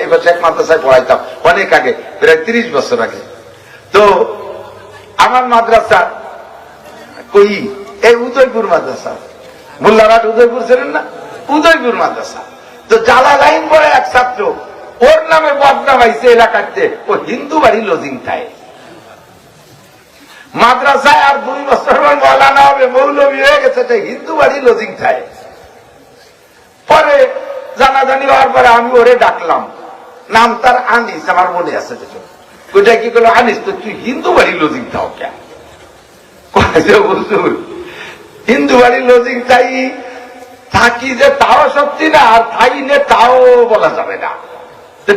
এই বছর এক মাদ্রাসায় পড়াইতাম অনেক আগে, প্রায় 30 বছর আগে। তো আমার মাদ্রাসা কই এই উদয়পুর মাদ্রাসা, মোল্লারহাট উদয়পুর ছিলেন না, উদয়পুর মাদ্রাসা। তো জালালাইন পড়ে এক ছাত্র, ওর নামে বদনাম আইছে এলাকাতে, ও হিন্দু বাড়ি লজিং খায়। মাদ্রাসায় আর 2 বছর মৌলানা হবে, মৌলবী হয়ে গেছে, হিন্দু বাড়ি লজিং খায়। পরে জানাজানি হওয়ার পরে আমি ওরে ডাকলাম, নাম তার আনিস, আমার মনে আছে। ওইটা কি করলো, আনিস তো তুই হিন্দু বাড়ি লজিং খাও কেন? হিন্দু বাড়ি লজিং চাই থাকি যে তাও সত্যি না, আর থাই নে তাও বলা যাবে না।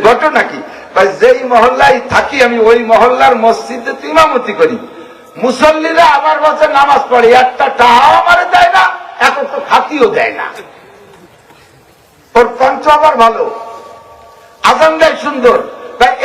ঘটনা কি, যেই মহল্লায় থাকি আমি ওই মহল্লার মসজিদে ইমামতি করি, মুসল্লিরা আমার কাছে নামাজ পড়ে, একটা টাকাও আমারে দেয় না, এত তো খাতিও দেয় না। ওর কণ্ঠ আবার ভালো, আজান দেয় সুন্দর,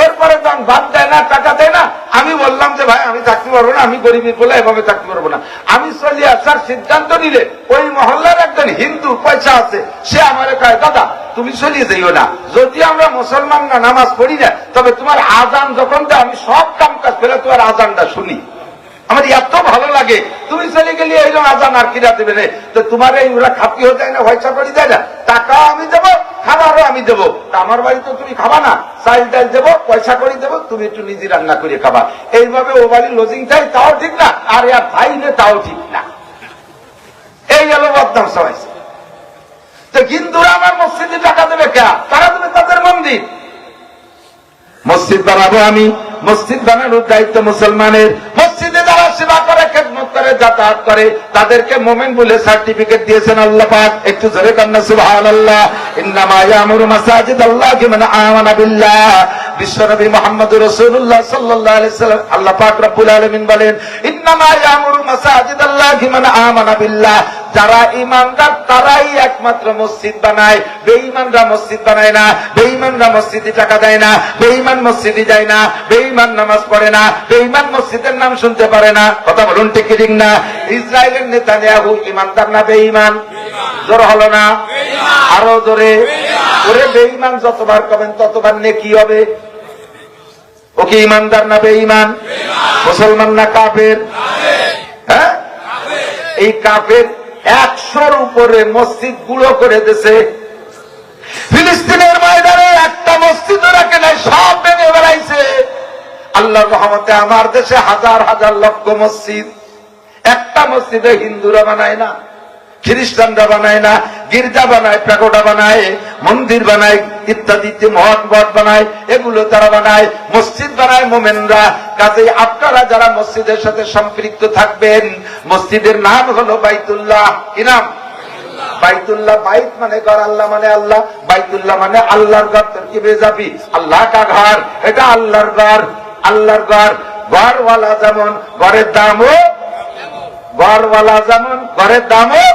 এরপরে যখন বাদ দেয় না, টাকা দেয় না, আমি বললাম যে ভাই আমি থাকতে পারবো না, আমি গরিবের বলে এভাবে থাকতে পারবো না। আমি চলে আসার সিদ্ধান্ত নিলে ওই মহল্লার একজন হিন্দু পয়সা আছে, সে আমার কয় দাদা তুমি চলিয়ে যাইও না, যদি আমরা মুসলমান না নামাজ পড়ি না, তবে তোমার আজান যখন দেয় আমি সব কাম কাজ ফেলে তোমার আজানটা শুনি, আমার এত ভালো লাগে, তুমি চলে গেলে এইরকম আজান আর কিরা দেবে রে। তো তোমার এই ওরা খাতিও দেয় না, পয়সা করি দেয় না, টাকাও আমি দেবো, খাবারও আমি দেবো, আমার বাড়িতে তুমি খাবা না, চাল ডাল দেবো, পয়সা করে দেবো, তুমি একটু নিজে রান্না করে খাবা। এইভাবে ও বাড়ির লজিং চাই তাও ঠিক না, আর আর ভাই নে তাও ঠিক না। এই গেল বদনাম সবাইছে। তো হিন্দুরা আমার মসজিদে টাকা দেবে কে? তারা দেবে তাদের মন্দির। মসজিদ বানাবো আমি, মসজিদ বানানোর দায়িত্ব মুসলমানের। মসজিদে যারা সেবা করে, খেদমত করে, যাতায়াত করে, তাদেরকে মোমেন বলে সার্টিফিকেট দিয়েছেন আল্লাহ পাক। একটু জোরে কান্না সুবহানাল্লাহ। ইন্নামা ইয়ামুরু মাসাজিদাল্লাহি মান আমানা বিল্লাহ। বিশ্বনবী মুহাম্মদুর রাসূলুল্লাহ সাল্লাল্লাহু আলাইহি সাল্লাম, আল্লাহ পাক রব্বুল আলামিন বলেন, ইন্নামা ইয়ামুরু মাসাজিদাল্লাহি মান আমানা বিল্লাহ। যারা ঈমানদার তারাই একমাত্র মসজিদ বানায়, বেঈমানরা মসজিদ বানায় না, বেঈমানরা মসজিদে টাকা দেয় না, বেঈমান মসজিদে যায় না, বেঈমান নামাজ পড়ে না, বেঈমান মসজিদের নাম শুনতে পারে না। কথা বলুন ঠিক কি ঠিক না? ইসরায়েলের নেতানিয়াহু ঈমানদার না বেঈমান? জোর হলো না? আরো জোরে। ওরে বেঈমান যতবার কবেন ততবার নেকি হবে। ওকে ঈমানদার না বেঈমান? মুসলমান না কাফের? হ্যাঁ, এই কাফের 100-র উপরে মসজিদ গুলো করে দিয়েছে। ফিলিস্তিনের ময়দানে একটা মসজিদ রাখে নাই, সব ভেঙে বেড়াইছে। আল্লাহর রহমতে আমার দেশে হাজার হাজার লক্ষ মসজিদ। একটা মসজিদে হিন্দুরা বানায় না, খ্রিস্টানরা বানায় না, গির্জা বানায়, প্যাগোডা বানায়, মন্দির বানায়, ইত্যাদি মঠ মঠ বানায়, এগুলো তারা বানায়। মসজিদ বানায় মোমেনরা। কাজেই আপনারা যারা মসজিদের সাথে সম্পৃক্ত থাকবেন, মসজিদের নাম হলো বাইতুল্লাহ। কি নাম? বাইতুল্লাহ। বাইত মানে ঘর, আল্লাহ মানে আল্লাহ, বাইতুল্লাহ মানে আল্লাহর ঘর। তোর কি বেজাবি? আল্লাহ কা ঘর, এটা আল্লাহর ঘর। আল্লাহর ঘর, ঘরওয়ালা যেমন ঘরের দামও, ঘরওয়ালা যেমন ঘরের দামও,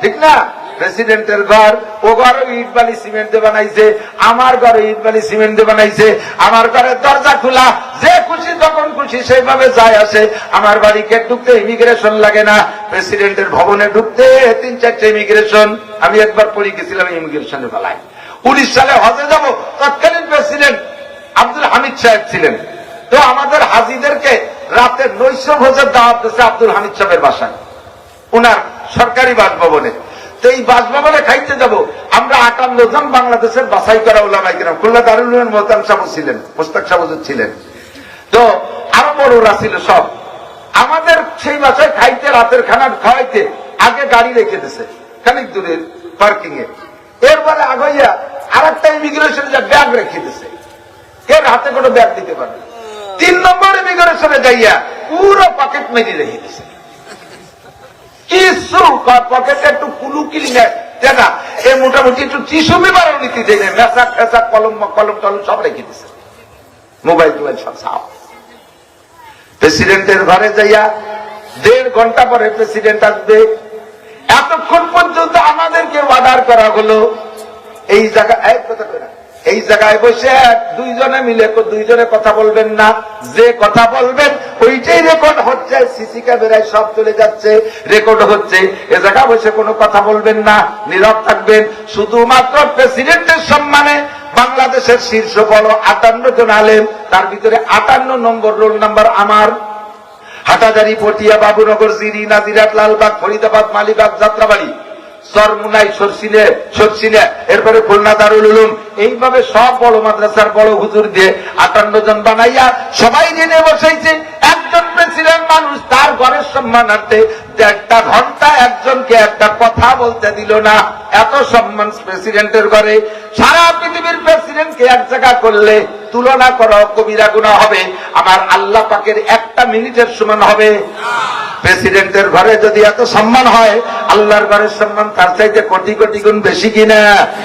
ঠিক না? প্রেসিডেন্টের ঘর, ও ঘর ইট বালি সিমেন্ট দিয়ে বানাইছে, আমার ঘরে ইট বালি সিমেন্ট দিয়ে বানাইছে। আমার ঘরের দরজা খোলা, যে খুশি যখন খুশি সেইভাবে যায় আসে। আমার বাড়িকে ঢুকতে ইমিগ্রেশন লাগে না, প্রেসিডেন্টের ভবনে ঢুকতে 3-4টে ইমিগ্রেশন। আমি একবার পড়ে গেছিলাম ইমিগ্রেশনের বেলায়। 19 সালে হজে যাব, তৎকালীন প্রেসিডেন্ট আব্দুল হামিদ সাহেব ছিলেন। তো আমাদের হাজিদেরকে রাতে নৈশ ভোজের দাওয়াত দিয়েছে আব্দুল হামিদ সাহেবের বাসায়, উনার সরকারি বাসভবনে। তো এই বাসভবনে খাইতে যাব আমরা 58 জন বাংলাদেশের বাছাই করা উলামায়ে কিরাম। খুলনা দারুল উলুমের মোহতাম সাহেব ছিলেন, মোস্তাক সাহেব ছিলেন, তো আরো বড়রা ছিল সব। আমাদের সেই বাসায় খাইতে, রাতের খানা খাওয়াইতে আগে গাড়ি রেখে দিয়েছে খানিক দূরের পার্কিং এ। এরপরে আগাইয়া আর একটা ইমিগ্রেশনে যা ব্যাগ রেখে দিয়েছে, এর হাতে কোনো ব্যাগ দিতে পারবে। 3 নম্বর ইমিগ্রেশনে যাইয়া পুরো পকেট মেরে রেখে দিয়েছে। কিছু পকেটে একটু কুলুকিল নেয় না, এ মোটামুটি একটু টিস্যু পেপারও নিতে দেয় না, মেসাক টেসাক কলম কলম টলম সব রেখে দিছে, মোবাইল টোবাইল সব সাফ। প্রেসিডেন্টের ঘরে যাইয়া 1.5 ঘন্টা পরে প্রেসিডেন্ট আসবে। এতক্ষণ পর্যন্ত আমাদেরকে অর্ডার করা হলো এই জায়গায়, এক কথা কই না, এই জায়গায় বসে 2 জনে মিলে 2 জনে কথা বলবেন না, যে কথা বলবেন ওইটাই রেকর্ড হচ্ছে, সিসি ক্যামেরায় সব চলে যাচ্ছে, রেকর্ড হচ্ছে। এ জায়গায় বসে কোনো কথা বলবেন না, নীরব থাকবেন। শুধুমাত্র প্রেসিডেন্টের সম্মানে বাংলাদেশের শীর্ষ বড় 58 জন আলেম, তার ভিতরে 58 নম্বর রোল নাম্বার আমার। হাটাজারি, পটিয়া, বাবুনগর, জিরি, নাজিরাট, লালবাগ, ফরিদাবাদ, মালিবাগ, যাত্রাবাড়ি, চরমুনাই, সরসিলা, এরপরে খুলনা দারুল উলুম, এইভাবে সব বড় মাদ্রাসার বড় হুজুর দিয়ে 58 জন বানাইয়া সবাই জেনে বসাইছে। একজন প্রেসিডেন্ট মানুষ তার ঘরের সম্মানার্থে 1.5 ঘন্টা একজনকে একটা কথা বলতে দিল না। এত সম্মান প্রেসিডেন্টের ঘরে। সারা পৃথিবীর প্রেসিডেন্টকে এক জায়গা করলে তুলনা করো, কবিরা গুনাহ হবে। আমার আল্লাহ পাকের 1 মিনিটের সমান হবে। প্রেসিডেন্টের ঘরে যদি এত সম্মান হয়, আল্লাহর ঘরের সম্মান তার চাইতে কোটি কোটি গুণ বেশি কিনা?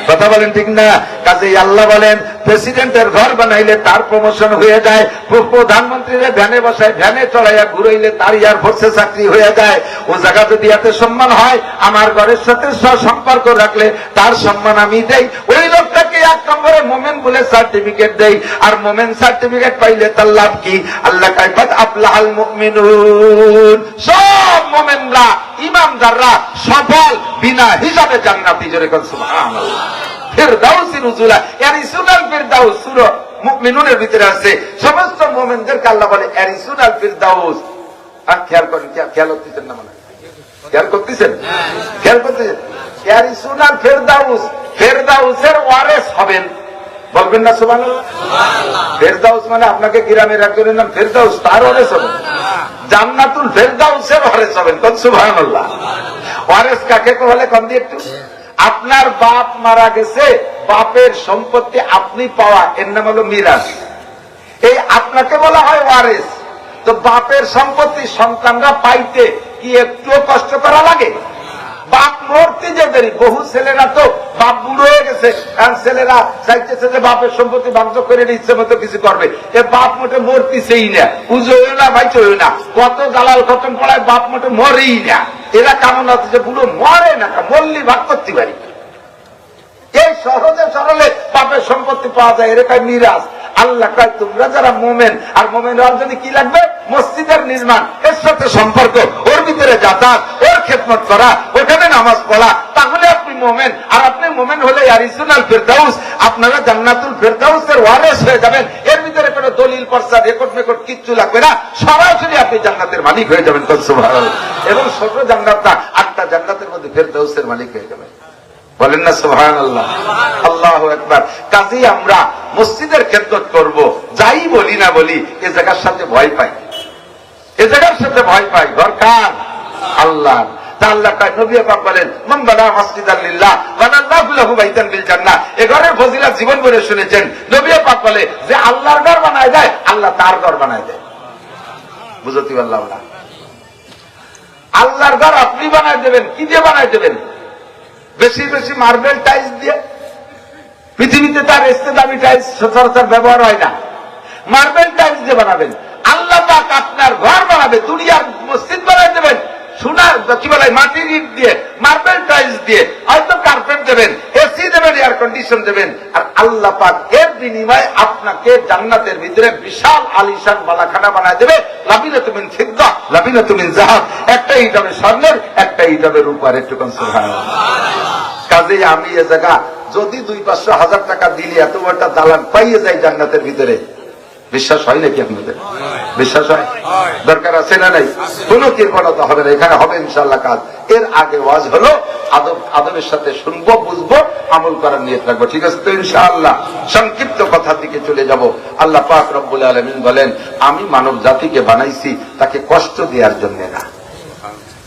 কথা বলেন ঠিক না? কাজেই আল্লাহ বলেন, প্রেসিডেন্টের ঘর বানাইলে তার প্রমোশন হয়ে যায়। প্রধানমন্ত্রীরা ভ্যানে বসায়, ভ্যানে চড়াইয়া ঘুরাইলে তার এয়ারফোর্সে চাকরি হয়ে যায়। ও জায়গা যদি এত সম্মান হয়, আমার ঘরের সাথে সম্পর্ক রাখলে তার সম্মান আমি দেই। ওই লোকটাকে 1 নম্বরে মোমেন বলে সার্টিফিকেট দেই। আর মোমেন সার্টিফিকেট পাইলে তার লাভ কি? আল্লাহ কয়, কাদ আফলাহাল মুমিনুন, সব মোমেনরা, ইমানদাররা সফল, বিনা হিসাবে জান্নাতি। জোরে কোন সুবহানাল্লাহ। ফিরদাউসি নুজুলা, ইয়ারিসুনাল ফিরদাউস, সূরা মুমিনুনের ভিতরে আছে। সমস্ত মুমিনদেরকে আল্লাহ বলে ইয়ারিসুনাল ফিরদাউস। আর খেয়াল করেন, খেয়াল করতেছেন না? মানে খেয়াল করতেছেন? খেয়াল করতেছেন? ইয়ারিসুনাল ফিরদাউস, ফিরদাউসের ওয়ারিস হবেন। বলবেন না সুবহানাল্লাহ? ফেরদাউস মানে আপনাকে গ্রামের একজনের নাম ফেরদাউস, তার ওয়ারিস হবেন। জান্নাতুল ফেরদাউসের ওয়ারিস হবেন। কোন সুবহানাল্লাহ। ওয়ারিস কাকে বলে? কম দিয়ে একটু। আপনার বাপ মারা গেছে, বাপের সম্পত্তি আপনি পাওয়া, এর নাম হলো মিরাস। এই আপনাকে বলা হয় ওয়ারিস। তো বাপের সম্পত্তি সন্তানরা পাইতে কি একটু কষ্ট করা লাগে? বাপ মরতে যে দেরি। বহু ছেলেরা তো বাপ বুড়ো হয়ে গেছে, কারণ ছেলেরা চাইতেছে যে বাপের সম্পত্তি ভাগ্য করে ইচ্ছে মতো কিছু করবে। এ বাপ মোটে মরতেছেই না, পুজো হইল না, ভাইচো হইল না, কত জালাল খতম পড়ায় বাপ মোটে মরেই না। এরা কেমন আছে যে বুড়ো মরে না, মরলি ভাগ করতে পারি। এই সহজে সরলে বাপের সম্পত্তি পাওয়া যায়, এরকম মিরাজ। আল্লাহ কয়, তোমরা যারা মোমেন, আর মোমেন হওয়ার জন্য কি লাগবে? মসজিদের নির্মাণ, এর সাথে সম্পর্ক, ওর ভিতরে যাতায়াত, ওর খেদমত করা, ওখানে নামাজ পড়া, তাহলে আপনি মোমেন। আর আপনি মোমেন হলে ইয়ারিসুনাল ফিরদাউস, আপনারা জান্নাতুল ফিরদাউসের ওয়ারিস হয়ে যাবেন। এর ভিতরে কোনো দলিল, পর্চা, রেকর্ড মেকর্ড কিচ্ছু লাগবে না। সরাসরি আপনি জান্নাতের মালিক হয়ে যাবেন। সুবহানাল্লাহ। এবং ছোট জান্নাত না, 8টা জান্নাতের মধ্যে ফিরদাউসের মালিক হয়ে যাবেন। বলেন না সুবহানাল্লাহ। আল্লাহু আকবার। কাজেই আমরা মসজিদের খেদমত করব, যাই বলি না বলি, এ জায়গার সাথে ভয় পাই, এ জায়গার সাথে ভয় পাই। ঘর কার? আল্লাহ। তা আল্লাহ কয়, নবী পাক বলেন, মান বানা মাসজিদান লিল্লাহ বানাল্লাহু লাহু বাইতান ফিল জান্নাহ। এ ঘরের ফজিলত জীবন ভরে শুনেছেন। নবী পাক বলে, যে আল্লাহর ঘর বানায় দেয়, আল্লাহ তার ঘর বানায় দেয়। বুঝতে পারলাম না? আল্লাহর ঘর আপনি বানায় দেবেন, কি দিয়ে বানায় দেবেন? বেশি বেশি মার্বেল টাইলস দিয়ে। পৃথিবীতে তার এসে দামি টাইলস সচরাচর ব্যবহার হয় না। মার্বেল টাইলস দিয়ে বানাবেন। আল্লাহ পাক আপনার ঘর বানাবে, দুনিয়ার মসজিদ বানাই দেবেন সোনার কি বলে মাটির ইট দিয়ে, মার্বেল টাইলস দিয়ে, হয়তো কার্পেট দেবেন, এসি দেবেন, এয়ার কন্ডিশন দেবেন। আর আল্লাহ পাক এর বিনিময়ে আপনাকে জান্নাতের ভিতরে বিশাল আলিশান বালাখানা বানায় দেবে। লাবিনাতুম মিন ফিদ্দা, লাবিনাতুম মিন যাহাব। একটা ইট হবে স্বর্ণের, একটা ইট হবে রূপার। একটু সুবহানাল্লাহ। কাজেই আমি এ জায়গা যদি 200-500 হাজার টাকা দিলে এত বড় দালান পাইয়ে যায় জান্নাতের ভিতরে, বিশ্বাস হয় নাকি আপনাদের? বিশ্বাস হয়? দরকার আছে না নাই? কোন কৃপণতা হবে না, এখানে হবে ইনশাআল্লাহ কাজ। এর আগে ওয়াজ হলো আদবের সাথে শুনবো, বুঝবো, আমল করার নিয়ত রাখবো। ঠিক আছে তো ইনশাআল্লাহ? সংক্ষিপ্ত কথা দিকে চলে যাব। আল্লাহ পাক রব্বুল আলামিন বলেন, আমি মানব জাতিকে বানাইছি তাকে কষ্ট দেওয়ার জন্য না।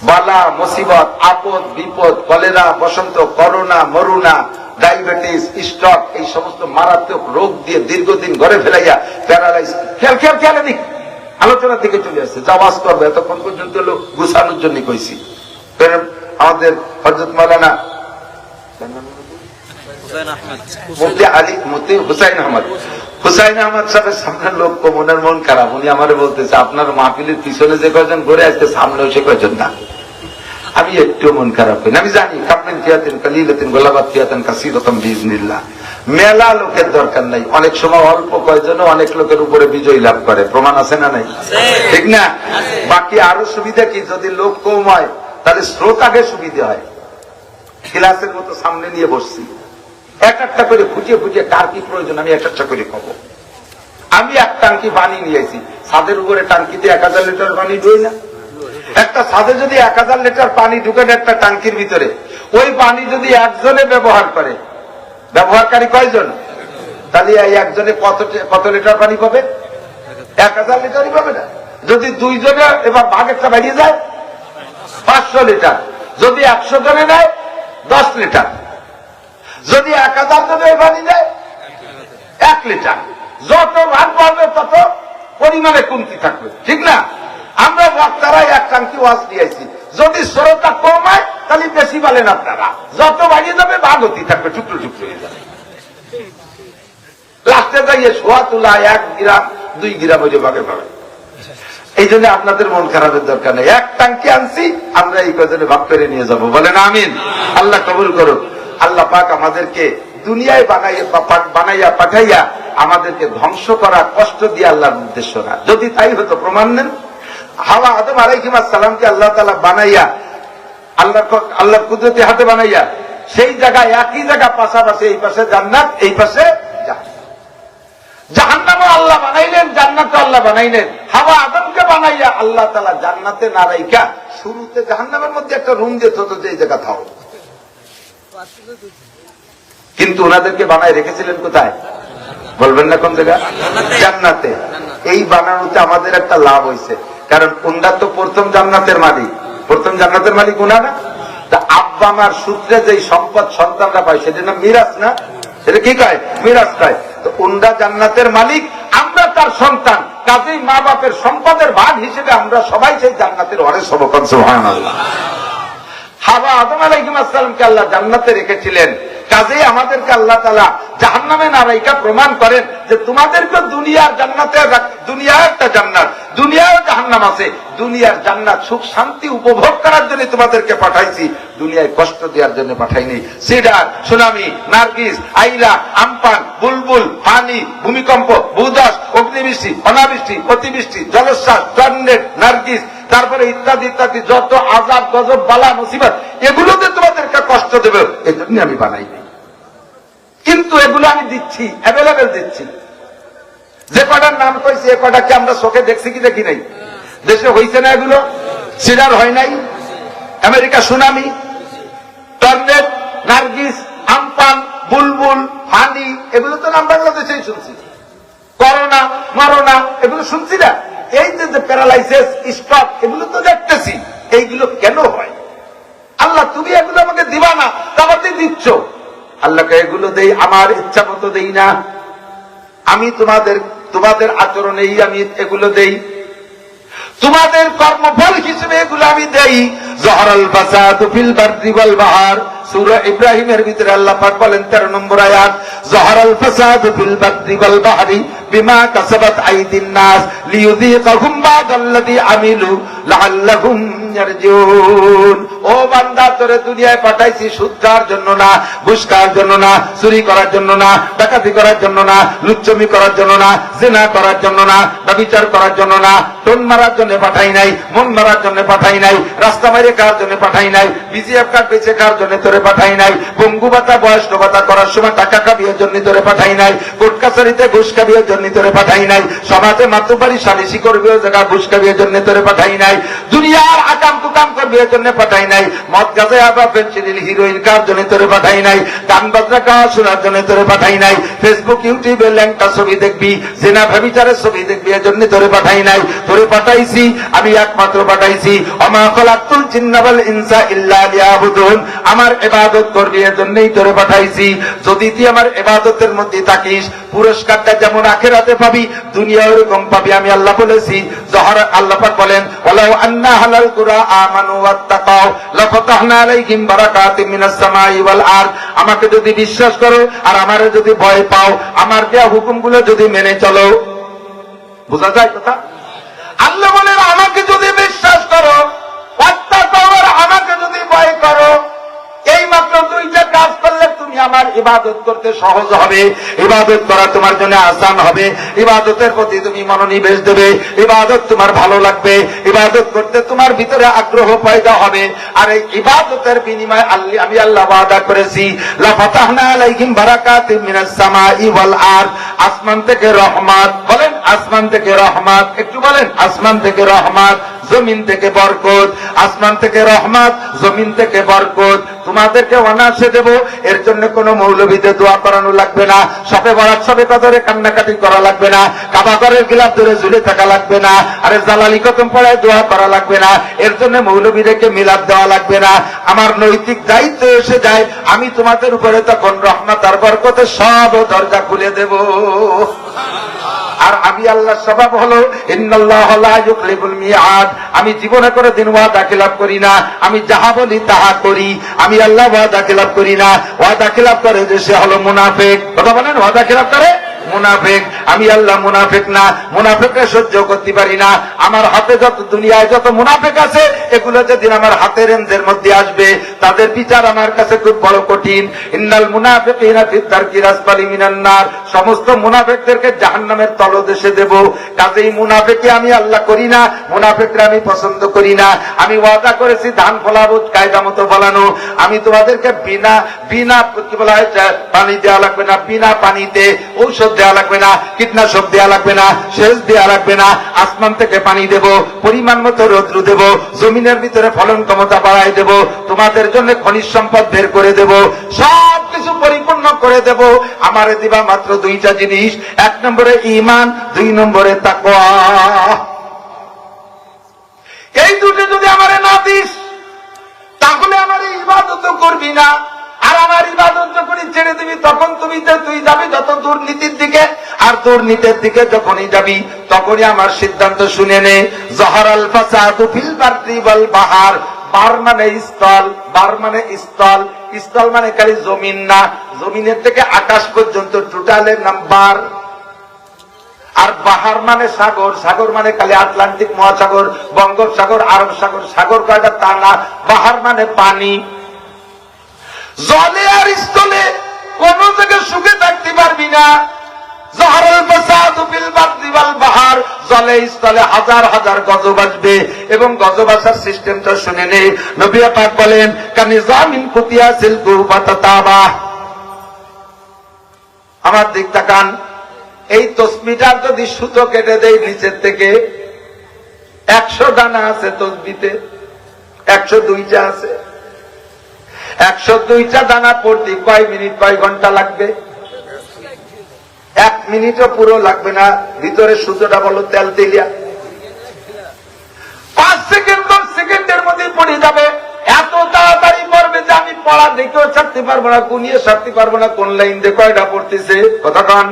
বালা, মুসিবত, আপদ, বিপদ, কলেরা, বসন্ত, করোনা, মরুনা, ডায়াবেটিস, স্ট্রোক, এই সমস্ত মারাত্মক রোগ দিয়ে দীর্ঘদিন ঘরে ফেলাইয়া প্যারালাইজ। খেয়াল দিক আলোচনার দিকে চলে আসছে। যাওয়াজ করবে, এতক্ষণ পর্যন্ত লোক গুছানোর জন্য কইছি। আমাদের হযরত মাওলানা মুফতি আলী, মুফতি হুসাইন আহমদ সাহেবের সামনে লোক মনের মন খারাপ। উনি আমারে বলতেছে, আপনার মাহফিলের পিছনে যে কয়জন ঘুরে আসছে, সামনেও সে কয়জন না। আমি একটু মন খারাপ করি। আমি জানি কাপলিন ফিয়াতিন কালিলাতিন গোলাবাত ফিয়াতান কাসীরাতাম বিইজনিল্লাহ। মেলা লোকের দরকার নাই। অনেক সময় অল্প কয়জন অনেক লোকের উপরে বিজয় লাভ করে। প্রমাণ আছে না নাই? ঠিক না? বাকি আরো সুবিধা কি, যদি লোক কম হয় তাহলে স্রোত আগে সুবিধা হয়। ক্লাসের মতো সামনে নিয়ে বসছি, এক একটা করে খুঁজে খুঁজে কার কি প্রয়োজন আমি এক একটা করে খাবো। আমি এক টাঙ্কি পানি নিয়েছি, ছাদের উপরে টাঙ্কিতে 1000 লিটার পানি ঢুই না? একটা ছাদে যদি 1000 লিটার পানি ঢুকে একটা টাঙ্কির ভিতরে, ওই পানি যদি একজনে ব্যবহার করে, ব্যবহারকারী কয়জন? তাহলে এই একজনে কত লিটার পানি পাবে? 1000 লিটারই পাবে না। যদি 2 জনে এবার ভাগেরটা বেরিয়ে যায় 500 লিটার, যদি 100 জনে নেয় 10 লিটার, যদি 1000 জনে পানি নেয় 1 লিটার। যত ভাগ পাবে তত পরিমাণে কমতি থাকবে, ঠিক না? আমরা বক্তারা এক টাঙ্কি ওয়াজ দিয়েছি, যদি শ্রোতা কমায় তাহলে বেশি বলেন আপনারা, যত বাড়িয়ে যাবে ভাগ হতে থাকবে, টুকরো টুকরো হয়ে যাবে। লাস্টে যাইয়ে সোয়া তুলা 1 গ্রাম 2 গ্রাম ওই যে ভাগে পাবে। এই জন্য আপনাদের মন খারাপের দরকার নেই, এক টাঙ্কি আনছি আমরা এই কজনে ভাগ করে নিয়ে যাবো, বলেন আমিন। আল্লাহ কবুল করুক। আল্লাহ পাক আমাদেরকে দুনিয়ায় বানাইয়া পাঠাইয়া আমাদেরকে ধ্বংস করা, কষ্ট দিয়ে আল্লাহর উদ্দেশ্য না। যদি তাই হতো প্রমাণ নেন। হাওয়া আদম আলাইহিস সালামকে আল্লাহ তাআলা বানাইয়া আল্লাহর কুদরতি হাতে বানাইয়া সেই জায়গায় একই জায়গা পাশাপাশি, এই পাশে জান্নাত এই পাশে জাহান্নামও আল্লাহ বানাইলেন, জান্নাতও আল্লাহ বানাইলেন। হাওয়া আদমকে বানাইয়া আল্লাহ তাআলা জান্নাতে না রাইখা শুরুতে জাহান্নামের মধ্যে একটা রুম দিত, যে এই জায়গা থাও। কিন্তু ওনাদেরকে বানায় রেখেছিলেন কোথায়? বলবেন না কোন জায়গা? জান্নাতে। এই বানানোতে আমাদের একটা লাভ হয়েছে, কারণ ওনারা তো প্রথম জান্নাতের মালিক, প্রথম জান্নাতের মালিক ওনা না? তা আব্বা মার সূত্রে যে সম্পদ সন্তানরা পায় সেটা না মিরাস না? সেটা কি কয়? মিরাস কয়। তো ওনারা জান্নাতের মালিক, আমরা তার সন্তান, কাজেই মা বাপের সম্পদের ভাগ হিসেবে আমরা সবাই সেই জান্নাতের ওয়ারিস হব। সুবহানাল্লাহ। হাওয়া আদম আলাইহিস সালামকে আল্লাহ জান্নাতে রেখেছিলেন, কাজেই আমাদেরকে আল্লাহ তাআলা জাহান্নামে না রাইখা প্রমাণ করেন যে তোমাদেরকে দুনিয়ার জান্নাতে, দুনিয়া একটা জান্নাত, দুনিয়ার জাহান্নাম আছে, দুনিয়ার জান্নাত সুখ শান্তি উপভোগ করার জন্য তোমাদেরকে পাঠাইছি, দুনিয়ায় কষ্ট দেওয়ার জন্য পাঠাইনি। সিডার, সুনামি, নার্গিস, আইলা, আমপান, বুলবুল, পানি, ভূমিকম্প, ভূধস, অগ্নিবৃষ্টি, অনাবৃষ্টি, অতিবৃষ্টি, জলোচ্ছ্বাস, টর্নেড, নার্গিস, তারপরে ইত্যাদি ইত্যাদি যত আযাব গজব বালা মুসিবত, এগুলোতে তোমাদেরকে কষ্ট দেবে, এই জন্য আমি বানাইনি। কিন্তু এগুলো আমি দিচ্ছি, অ্যাভেলেবেল দিচ্ছি। যে কটার নাম কইছি এ কটা কি আমরা চোখে দেখছি কি দেখি নাই? দেশে হয়েছে না এগুলো? সিডার হয় নাই? আমেরিকা সুনামি, টর্নেড, নার্গিস, আমপান, বুলবুল, ফানি, এগুলো তো নাম বাংলাদেশেই শুনছি। করোনা, মরোনা, এগুলো শুনছি না? এই যে প্যারালাইসিস, স্ট্রোক, এগুলো তো দেখতেছি। এইগুলো কেন হয়? আল্লাহ তুমি এগুলো আমাকে দিবা না, তাহলে দিচ্ছ। আল্লাহকে এগুলো দেই আমার ইচ্ছা মতো দেই না, আমি তোমাদের আচরণেই আমি এগুলো দেই, তোমাদের কর্মফল হিসেবে এগুলো আমি দেই। জহরাল ফাসাদু ফিল বাররি ওয়াল বাহর, সূরা ইব্রাহিমের ভিতরে আল্লাহ পাক বলেন 13 নম্বর আয়াত, জহরাল ফাসাদু ফিল বাররি ওয়াল বাহরি বিমা কাসাবাত আইদিন নাস লিইয়ুযীকাহুম বা'দাল্লাযী আমিলু লাআল্লাহুম ইয়ারজিউন। ও বান্দা, তোরে দুনিয়ায় পাঠাইছি সুদ খাওয়ার জন্য না, ঘুষ খাওয়ার জন্য না, চুরি করার জন্য না, ডাকাতি করার জন্য না, লুচ্চমি করার জন্য না, জিনা করার জন্য না, ব্যভিচার করার জন্য না, টোন মারার জন্য পাঠাই নাই, মন মারার জন্য পাঠাই নাই, রাস্তা মাইরে খাওয়ার জন্য পাঠাই নাই, বিজিএফ কার্ড বেঁচে খাওয়ার জন্য তোরে পাঠাই নাই, পঙ্গু ভাতা বয়স্ক ভাতা করার সময় টাকা খাবিয়ের জন্য তোরে পাঠাই নাই, কোর্ট কাছারিতে ঘুষ খাবিয়ের জন্য তোরে পাঠাই নাই, সমাজে মাতুবাড়ি সালিশি করবে ওই জায়গা ঘুষ খাবিয়ের জন্য তোরে পাঠাই নাই, দুনিয়ার আকাম কুকাম করবে এর জন্য পাঠাই নাই, মদ গাছে আবার পেন্সিল হিরোইন খাওয়ার জন্য তোরে পাঠাই নাই, গান বাজনা খাওয়া শোনার জন্য তোরে পাঠাই নাই, ফেসবুক ইউটিউবে ল্যাংটা ছবি দেখবি, জেনা ব্যভিচারের ছবি দেখবি, এর জন্য তোরে পাঠাই নাই। তোরে পাঠাইছি আমি একমাত্র পাঠাইছি ওমা খালাকতুল জিন্না ওয়াল ইনসা ইল্লা লিয়াবুদুন, আমার ইবাদত করবি এর জন্যই তোরে পাঠাইছি। যদি তুই আমার ইবাদতের মধ্যে থাকিস, পুরস্কারটা যেমন আখিরাতে পাবি, দুনিয়ায় এরকম পাবি। আমি আল্লাহ বলেছি, জহরা আল্লাহ পাক বলেন, ওয়ালাউ আন্না হালাল কুরা আমানু ওয়াত্তাকাউ লাফাতাহনা আলাইহিম বারাকাতিম মিনাস সামাই ওয়াল আরদ। আমাকে যদি বিশ্বাস করো আর আমারে যদি ভয় পাও, আমার দেয়া হুকুমগুলো যদি মেনে চলো, বোঝা যায় কথা? আল্লাহ বলেন, আমাকে যদি বিশ্বাস করো, আমাকে যদি ভয় করো, এই মাত্র দুইটা কাজ করলে তুমি আমার ইবাদত করতে সহজ হবে, ইবাদত করা তোমার জন্য আসান হবে, ইবাদতের প্রতি তুমি মনোনিবেশ দেবে, ইবাদত তোমার ভালো লাগবে, ইবাদত করতে তোমার ভিতরে আগ্রহ পয়দা হবে। আর এই ইবাদতের বিনিময়ে আমি আল্লাহ ওয়াদা করেছি, লা ফাতাহনা আলাইহিম বারাকাতিম মিনাস সামাই ওয়াল আরদ, আসমান থেকে রহমত, বলেন আসমান থেকে রহমত, একটু বলেন আসমান থেকে রহমত, জমিন থেকে বরকত, আসমান থেকে রহমত, জমিন থেকে বরকত তোমাদেরকে অনায়াসে দেব। এর জন্য কোনো মৌলবীতে দোয়া করানো লাগবে না, সবে বরাত সবে কদরে কান্নাকাটি করা লাগবে না, কাবা ঘরের গিলাফ ধরে ঝুলে থাকা লাগবে না, আরে জালালি খতম পড়ায় দোয়া করা লাগবে না, এর জন্য মৌলবীদেরকে মিলাদ দেওয়া লাগবে না। আমার নৈতিক দায়িত্ব এসে যায়, আমি তোমাদের উপরে তখন রহমত আর বরকতের সব দরজা খুলে দেব। আর আমি আল্লাহর স্বভাব হলো ইন্নাল্লাহা লা ইউখলিফুল মিআদ, আমি জীবনে করে দিন ওয়াদা খিলাফ করি না, আমি যাহা বলি তাহা করি। আমি আল্লাহ ওয়াদা খিলাফ করি না, ওয়াদা খিলাফ করে যে সে হলো মুনাফিক। কথা বলেন, ওয়াদা খিলাফ করে মুনাফিক। আমি আল্লাহ মুনাফিক না, মুনাফিককে সহ্য করতে পারি না। আমার হাতে যত দুনিয়ায় যত মুনাফিক আছে, এগুলো যেদিন আমার হাতের রেঞ্জের মধ্যে আসবে, তাদের বিচার আমার কাছে খুব বড় কঠিন। ইন্নাল মুনাফিকিনা ফি দারকিল আসফালি মিনান নার, সমস্ত মুনাফিকদেরকে জাহান্নামের তলদেশে দেব। কাজেই মুনাফিকি আমি আল্লাহ করি না, মুনাফিকরা আমি পছন্দ করি না। আমি ওয়াদা করেছি ধান ফলাবো কায়দা মতো ফলানো। আমি তোমাদেরকে বিনা কি বলা হয় পানি দেওয়া লাগবে না, বিনা পানিতে ঔষধ দেওয়া লাগবে না, কীটনাশক দেওয়া লাগবে না, সেচ দেওয়া লাগবে না। আসমান থেকে পানি দেব, পরিমাণ মতো রৌদ্র দেব, জমিনের ভিতরে ফলন ক্ষমতা বাড়াই দেব, তোমাদের জন্য খনিজ সম্পদ বের করে দেব, সব কিছু পরিপূর্ণ করে দেব। আমারে দিবা মাত্র দুইটা জিনিস, এক নম্বরে ঈমান, দুই নম্বরে তাকওয়া। এই দুটো যদি আমারে না দিস, তাহলে আমার ইবাদত করবি না। আর আমার ইবাদত যখন ছেড়ে দিবি, তখন তুই যাবি যত দুর্নীতির দিকে। আর দুর্নীতির দিকে যখনই যাবি, তখনই আমার সিদ্ধান্ত শুনে নে। যহরাল ফাসাদু ফিল বাররি ওয়াল বাহার, বার মানে স্থল, বার মানে স্থল, স্থল মানে খালি জমিন না, জমিনের থেকে আকাশ পর্যন্ত টোটালের নাম বার। আর বাহার মানে সাগর, সাগর মানে খালি আটলান্টিক মহাসাগর, বঙ্গোপসাগর, আরব সাগর, সাগর কয়টা তা না, বাহার মানে পানি। জলে আর স্থলে কোন জায়গায় সুখে থাকতে পারবি না। যহরাল ফাসাদু ফিল বাররি ওয়াল বাহার, জলে স্থলে হাজার হাজার গজব আসবে। এবং গজব আসার সিস্টেমটা শুনে নে। নবী পাক বলেন, কানিজামিন কুতিয়া সিলকু ফাতাতাবা। আমার দিক তাকান, এই তসবিটার যদি সুতো কেটে দেয় নিচের থেকে, 100 দানা আছে তসবিতে, 102টা আছে। 102টা দানা পড়তে কয় মিনিট কয় ঘন্টা লাগবে? 1 মিনিটও পুরো লাগবে না। ভিতরে সুতোটা বলো তেল তেলিয়া, 5 সেকেন্ড 10 সেকেন্ডের মধ্যে পড়ে যাবে। এত তাড়াতাড়ি পড়বে যে আমি পড়া দেখেও ছাড়তে পারবো না, গুনিয়ে ছাড়তে পারবো না কোন লাইন দিয়ে কয়টা পড়তেছে। কথা কন।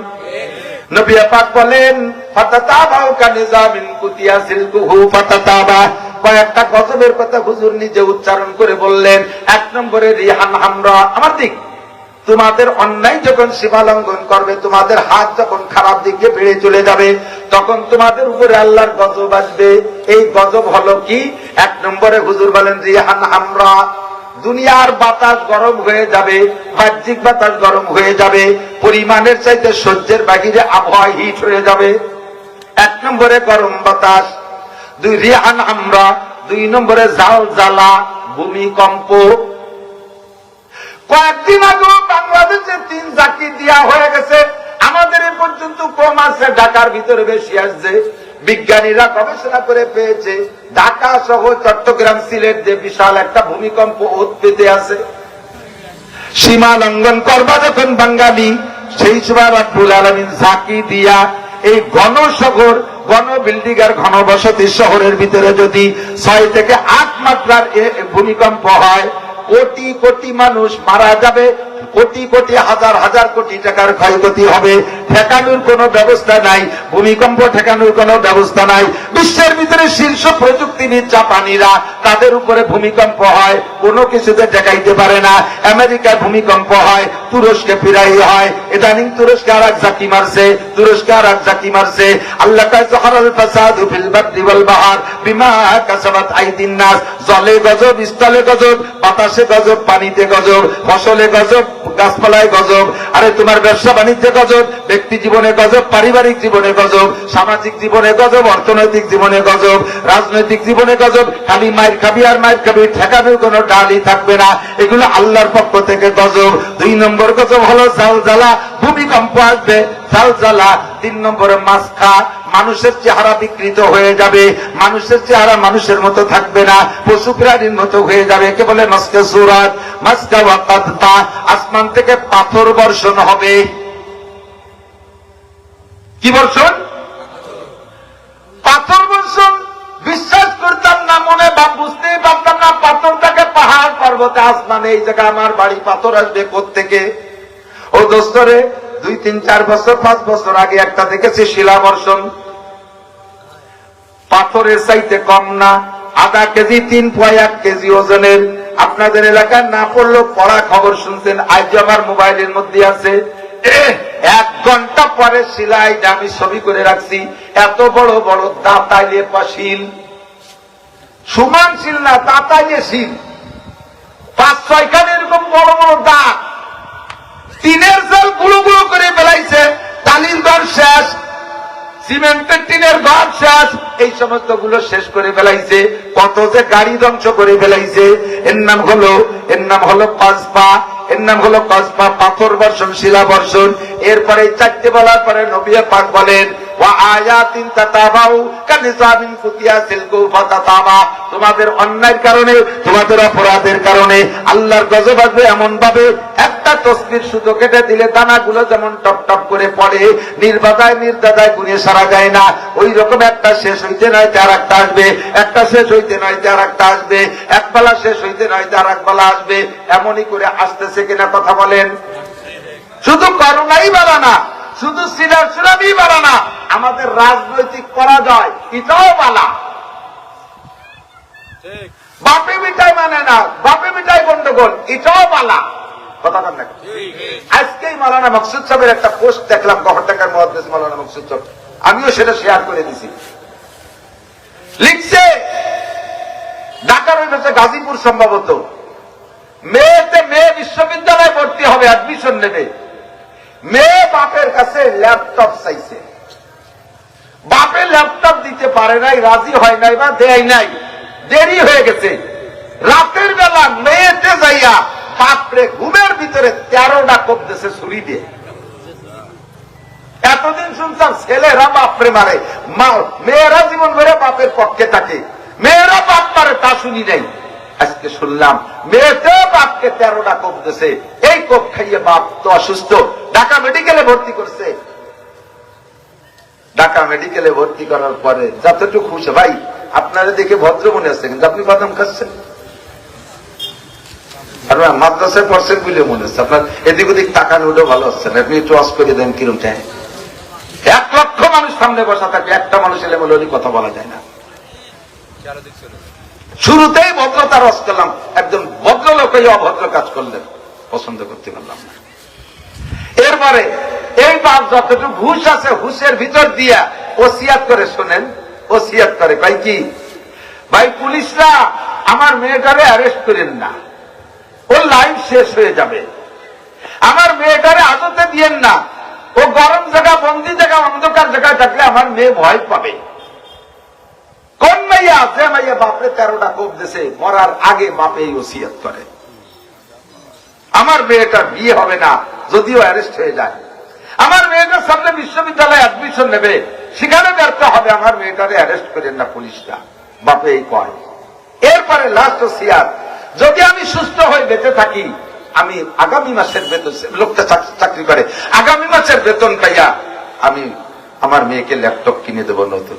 নবী পাক বলেন, ফাতাতাবা কানিজামিন কুতিয়া সিলকুহু ফাতাতাবা। কয়েকটা গজবের কথা হুজুর নিজে উচ্চারণ করে বললেন। 1 নম্বরে রিহান হামরা। আমার দিক, তোমাদের অন্যায় যখন সীমা লঙ্ঘন করবে, তোমাদের হাত যখন খারাপ দিকে বেড়ে চলে যাবে, তখন তোমাদের উপরে আল্লাহর গজব আসবে। এই গজব হলো কি? 1 নম্বরে হুজুর বলেন রিহান হামরা, দুনিয়ার বাতাস গরম হয়ে যাবে, বাহ্যিক বাতাস গরম হয়ে যাবে, পরিমাণের চাইতে সহ্যের বাহিরে আবহাওয়া হিট হয়ে যাবে। 1 নম্বরে গরম বাতাস, 2 রিহান হামরা, 2 নম্বরে জালজালা, ভূমিকম্প। কয়েকদিন আগে বাংলাদেশে 3 জাকি দেওয়া হয়ে গেছে, আমাদের এ পর্যন্ত কম আছে, ঢাকার ভিতরে বেশি আসছে। বিজ্ঞানীরা গবেষণা করে পেয়েছে, ঢাকা সহ চট্টগ্রাম, সিলেট যে বিশাল একটা ভূমিকম্প উৎপেতে আছে। সীমা লঙ্ঘন করবা যখন বাঙালি, সেই সময় রব্বুল আলামিন জাকি দিয়া এই ঘনশহর, ঘন বিল্ডিং আর ঘনবসতি শহরের ভিতরে যদি 6 থেকে 8 মাত্রার ভূমিকম্প হয়, কোটি কোটি মানুষ মারা যাবে, কোটি কোটি হাজার হাজার কোটি টাকার ক্ষয়ক্ষতি হবে। ঠেকানোর কোনো ব্যবস্থা নাই, ভূমিকম্প ঠেকানোর কোনো ব্যবস্থা নাই। বিশ্বের ভিতরে শীর্ষ প্রযুক্তিবিদ জাপানিরা, তাদের উপরে ভূমিকম্প হয়, কোনো কিছুতে ঠেকাইতে পারে না। আমেরিকায় ভূমিকম্প হয়, তুরস্কে ফিরাই হয়। ইদানিং তুরস্কে আর এক জাকি মারছে, তুরস্কে আর এক জাকি মারছে। আল্লাহ কয় যাহারাল ফাসাদু ফিল বাররি ওয়াল বাহর বিমা কাসাবাত আইদিন নাস। জলে গজব, স্থলে গজব, বাতাসে গজব, পানিতে গজব, ফসলে গজব, গাছপালায় গজব। আরে তোমার ব্যবসা বাণিজ্যে গজব, ব্যক্তি জীবনে গজব, পারিবারিক জীবনে গজব, সামাজিক জীবনে গজব, অর্থনৈতিক জীবনে গজব, রাজনৈতিক জীবনে গজব। খালি মায়ের খাবি আর মায়ের খাবি, ঠেকানোর কোনো ডালই থাকবে না। এগুলো আল্লাহর পক্ষ থেকে গজব। 2 নম্বর গজব হলো জালজালা, ভূমিকম্প আসবে, জালজালা। 3 নম্বরে মাসখা, মানুষের চেহারা বিকৃত হয়ে যাবে, মানুষের চেহারা মানুষের মতো থাকবে না, পশু প্রাণীর মতো হয়ে যাবে। কে বলে মাসকে সুরাত, মাসকা ওয়াকাততা, আসমান থেকে পাথর বর্ষণ হবে। কি বর্ষণ? পাথর বর্ষণ। বিশ্বাস করতাম না, মনে ভাব বুঝতেই পারতাম না। পাথরটাকে পাহাড় পর্বতে আসমানে, এই জায়গায় আমার বাড়ি, পাথর আসবে কোত্থেকে? ও দোস্তরে 2, 3, 4 বছর 5 বছর আগে একটা দেখেছি শিলা বর্ষণ। পাথরের চাইতে কম না, আধা কেজি 3.1 কেজি ওজনের। আপনাদের এলাকায় না পড়লেও পড়া খবর শুনছেন, আজ আমার মোবাইলের মধ্যে আছে। 1 ঘন্টা পরে শিলাই, আমি ছবি করে রাখছি, এত বড় বড় দাঁতাইলে শিল, সমান শিল না, দাঁতাইলে শিল, 5-6 খানে এরকম বড় বড় দাঁত। টিনের জাল গুঁড়ো গুঁড়ো করে ফেলাইছে, টালির ঘর শেষ, সিমেন্টের টিনের ঘর শেষ, এই সমস্ত গুলো শেষ করে ফেলাইছে। কত যে গাড়ি ধ্বংস করে ফেলাইছে। এর নাম হলো কসবা, এর নাম হলো কসবা, পাথর বর্ষণ, শিলা বর্ষণ। এরপরে 4টে বলার পরে নবী পাক বলেন ওয়া আয়াতিন তাতাবাউ কানিসাবিন ফুতিয়াসিল কুফা তাতাবা। তোমাদের অন্যায়ের কারণে, তোমাদের অপরাধের কারণে আল্লাহর গজব আসবে এমন ভাবে, একটা তসবির সুতো কেটে দিলে দানাগুলো যেমন টপ টপ করে পড়ে, নির্বাদায় নির্দাদায় গুনে সারা যায় না, ওই রকম একটা শেষ হইতে নয় তার একটা আসবে, একটা শেষ হইতে নয় তার একটা আসবে, এক বেলা শেষ হইতে নয় তার এক বেলা আসবে। এমনই করে আসতেছে কিনা কথা বলেন? শুধু করোনাই বাড়া না, শুধু সুনামি বাড়া না, আমাদের রাজনৈতিক পরাজয় এটাও বালা। বাপে মিঠাই মানে না, বাপে মিঠাই গন্ডগোল, এটাও বালা। কথা বল না। আজকেই মাওলানা মকসুদ সাহেবের একটা পোস্ট দেখলাম, গহরটাকার মুহাদ্দিস মাওলানা মকসুদ সাহেব, আমিও সেটা শেয়ার করে দিছি। লিখছে ঢাকার ওই পাশে গাজীপুর সম্ভবত, মেয়ে বিশ্ববিদ্যালয়ে ভর্তি হবে, অ্যাডমিশন নেবে। মেয়ে বাপের কাছে ল্যাপটপ চাইছে, বাপে ল্যাপটপ দিতে পারে নাই, রাজি হয় নাই বা দেয় নাই, দেরি হয়ে গেছে। রাতের বেলা মেয়েতে যাইয়া বাপরে ঘুমের ভিতরে 13টা কোপ দিয়েছে ছুরি দিয়ে। এতদিন শুনতাম ছেলেরা বাপরে মারে, মেয়েরা জীবন ভরে বাপের পক্ষে থাকে, মেয়েরা বাপ মারে তা শুনি নাই। আজকে শুনলাম মেয়েতে বাপকে 13টা কোপ দিয়েছে। এই কোপ খাইয়ে বাপ তো অসুস্থ, ঢাকা মেডিকেলে ভর্তি করছে। ঢাকা মেডিকেলে ভর্তি করার পরে যতটুকু খুশি, ভাই আপনারা দেখে ভদ্র মনে হচ্ছে, কিন্তু আপনি বাদাম খাচ্ছেন, আর মাদ্রাসায় পড়ছেন বলে মনে হচ্ছে। আপনার এদিক ওদিক টাকা নিলেও ভালো হচ্ছে না, আপনি একটু অস করে দেন কিরম চায়। 1 লক্ষ মানুষ সামনে বসা থাকে, একটা মানুষ এলে বলে কথা বলা যায় না। শুরুতেই ভদ্রতা রস করলাম, একজন ভদ্রলোক এই অভদ্র কাজ করলেন, পছন্দ করতে পারলাম না। এরপরে এই বাপ যতটুকু ঘুষ আছে, হুশের ভিতর দিয়া ওসিয়াত করে, শোনেন, ওসিয়াত করে, ভাই কি, ভাই পুলিশরা আমার মেয়েটারে অ্যারেস্ট করেন না, ও লাইফ শেষ হয়ে যাবে। আমার মেয়েটারে আদতে দিয়েন না, ও গরম জায়গা, বন্দি জায়গা, অন্ধকার জায়গায় থাকলে আমার মেয়ে ভয় পাবে। কোন মাইয়া? যে মাইয়া বাপরে 13টা কোপ দিয়েছে, মরার আগে বাপে এই ওসিয়াত করে, আমার মেয়েটার বিয়ে হবে না যদিও অ্যারেস্ট হয়ে যায়, আমার মেয়েটার সামনে বিশ্ববিদ্যালয়ে অ্যাডমিশন নেবে, সেখানে ব্যর্থ হবে, আমার মেয়েটারে অ্যারেস্ট করেন না পুলিশরা, বাপে এই কয়। এরপরে লাস্ট ওসিয়াত, যদি আমি সুস্থ হয়ে বেঁচে থাকি, আমি আগামী মাসের বেতন, লোকটা চাকরি করে, আগামী মাসের বেতন পাইয়া আমি আমার মেয়েকে ল্যাপটপ কিনে দেবো নতুন।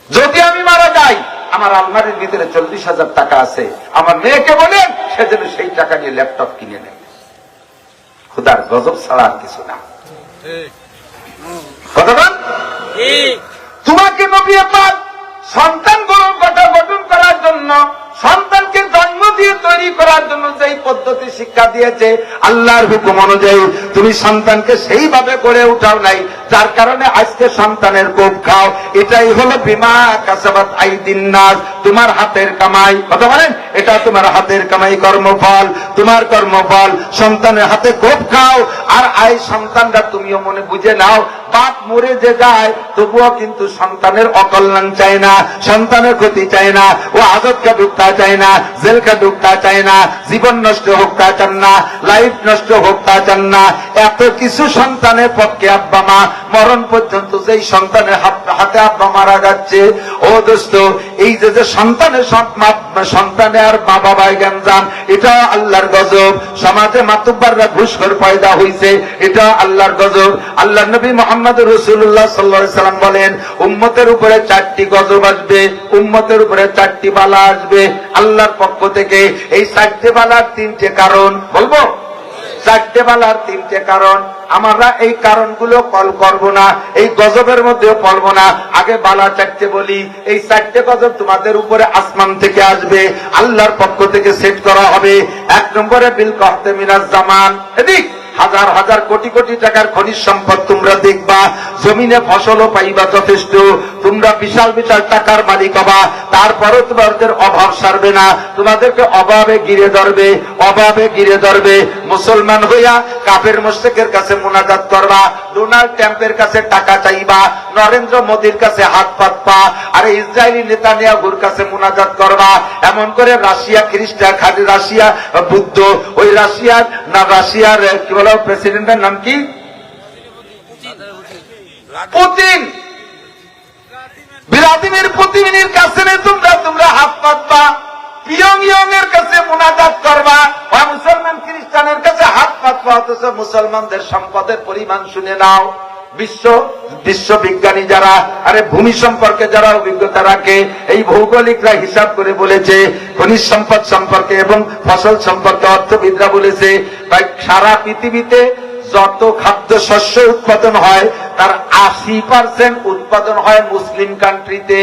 যদি আমি মারা যাই, আমার আলমারির ভিতরে 40,000 টাকা আছে, আমার মেয়েকে বলেন সে যেন সেই টাকা নিয়ে ল্যাপটপ কিনে নেয়। খুদার গজব ছাড়া আর কিছু না। কথা বল। তোমাকে নবী পাক সন্তান গঠন করার জন্য, সন্তানকে জন্ম দিয়ে তৈরি করার জন্য যেই পদ্ধতি শিক্ষা দিয়েছে আল্লাহর হুকুম অনুযায়ী তুমি সন্তানকে সেইভাবে গড়ে উঠাও নাই, যার কারণে আজকে সন্তানের কোপ খাও। এটাই হলো বিমা কাসাবাত আইদিন নাস, তোমার হাতের কামাই। কথা বলেন, এটা তোমার হাতের কামাই, কর্মফল, তোমার কর্মফল। সন্তানের হাতে কোপ খাও, আর আই সন্তানরা তুমিও মনে বুঝে নাও, বাপ মরে যে যায় তবুও কিন্তু সন্তানের অকল্যাণ চায় না, সন্তানের ক্ষতি চায় না, ও আজবকে ঢুকতে চায় না, জেলকে ঢুকতে চায় না, জীবন নষ্ট হোক তা চান না, লাইফ নষ্ট হোক তা চান না। এত কিছু সন্তানের পক্ষে আব্বা মা মরণ পর্যন্ত যেই সন্তানের হাতে আব্বা মারা যাচ্ছে, ও দোস্ত এই যে সন্তানে আর মা বাবায় জ্ঞানজাম, এটা আল্লাহর গজব। সমাজে মাতুব্বাররা ঘুষখোর পয়দা হইছে, এটা আল্লাহর গজব। আল্লাহ নবী মুহাম্মদ রাসূলুল্লাহ সাল্লাল্লাহু আলাইহি সাল্লাম বলেন, উম্মতের উপরে 4টি গজব আসবে, উম্মতের উপরে 4টি বালা আসবে আল্লাহর পক্ষ থেকে। এই 4টে বালার 3টে কারণ বলবো, 4টে বালার 3টে কারণ। আমরা এই কারণগুলো কল করব না, এই গজবের মধ্যেও পড়বো না। আগে বালা 4টে বলি। এই 4টে গজব তোমাদের উপরে আসমান থেকে আসবে, আল্লাহর পক্ষ থেকে সেট করা হবে। 1 নম্বরে বিল কহতে মিনাজ জামান, এদিক হাজার হাজার কোটি কোটি টাকার খনিজ সম্পদ তোমরা দেখবা, জমিনে ফসলও পাইবা যথেষ্ট, তোমরা বিশাল বিশাল টাকার মালিক হবা, তারপরও তোমাদের অভাব সারবে না, তোমাদেরকে অভাবে ঘিরে ধরবে, অভাবে ঘিরে ধরবে। মুসলমান হইয়া কাফের মুশরিকের কাছে মুনাজাত করবা, ডোনাল্ড ট্রাম্পের কাছে টাকা চাইবা, নরেন্দ্র মোদীর কাছে হাত পাতবা, আর ইসরায়েলি নেতানিয়াহুর কাছে মুনাজাত করবা। এমন করে রাশিয়া খ্রিস্টান, খালি রাশিয়া বুদ্ধ, ওই রাশিয়ার না, রাশিয়ার কি বলো প্রেসিডেন্টের নাম কি, পুতিন, ভ্লাদিমির পুতিনের কাছে তোমরা হাত পাতবা, পিয়ংইয়ং এর কাছে মুনাজাত করবা, মুসলমান খ্রিস্টানের কাছে হাত পাতবা। অথচ মুসলমানদের সম্পদের পরিমাণ শুনে নাও। বিশ্ববিজ্ঞানী যারা, আরে ভূমি সম্পর্কে যারা অভিজ্ঞতা রাখে, এই ভৌগোলিকরা হিসাব করে বলেছে, খনিজ সম্পদ সম্পর্কে এবং ফসল সম্পর্কে অর্থবিদরা বলেছে, সারা পৃথিবীতে যত খাদ্য শস্য উৎপাদন হয় তার 80% উৎপাদন হয় মুসলিম কান্ট্রিতে।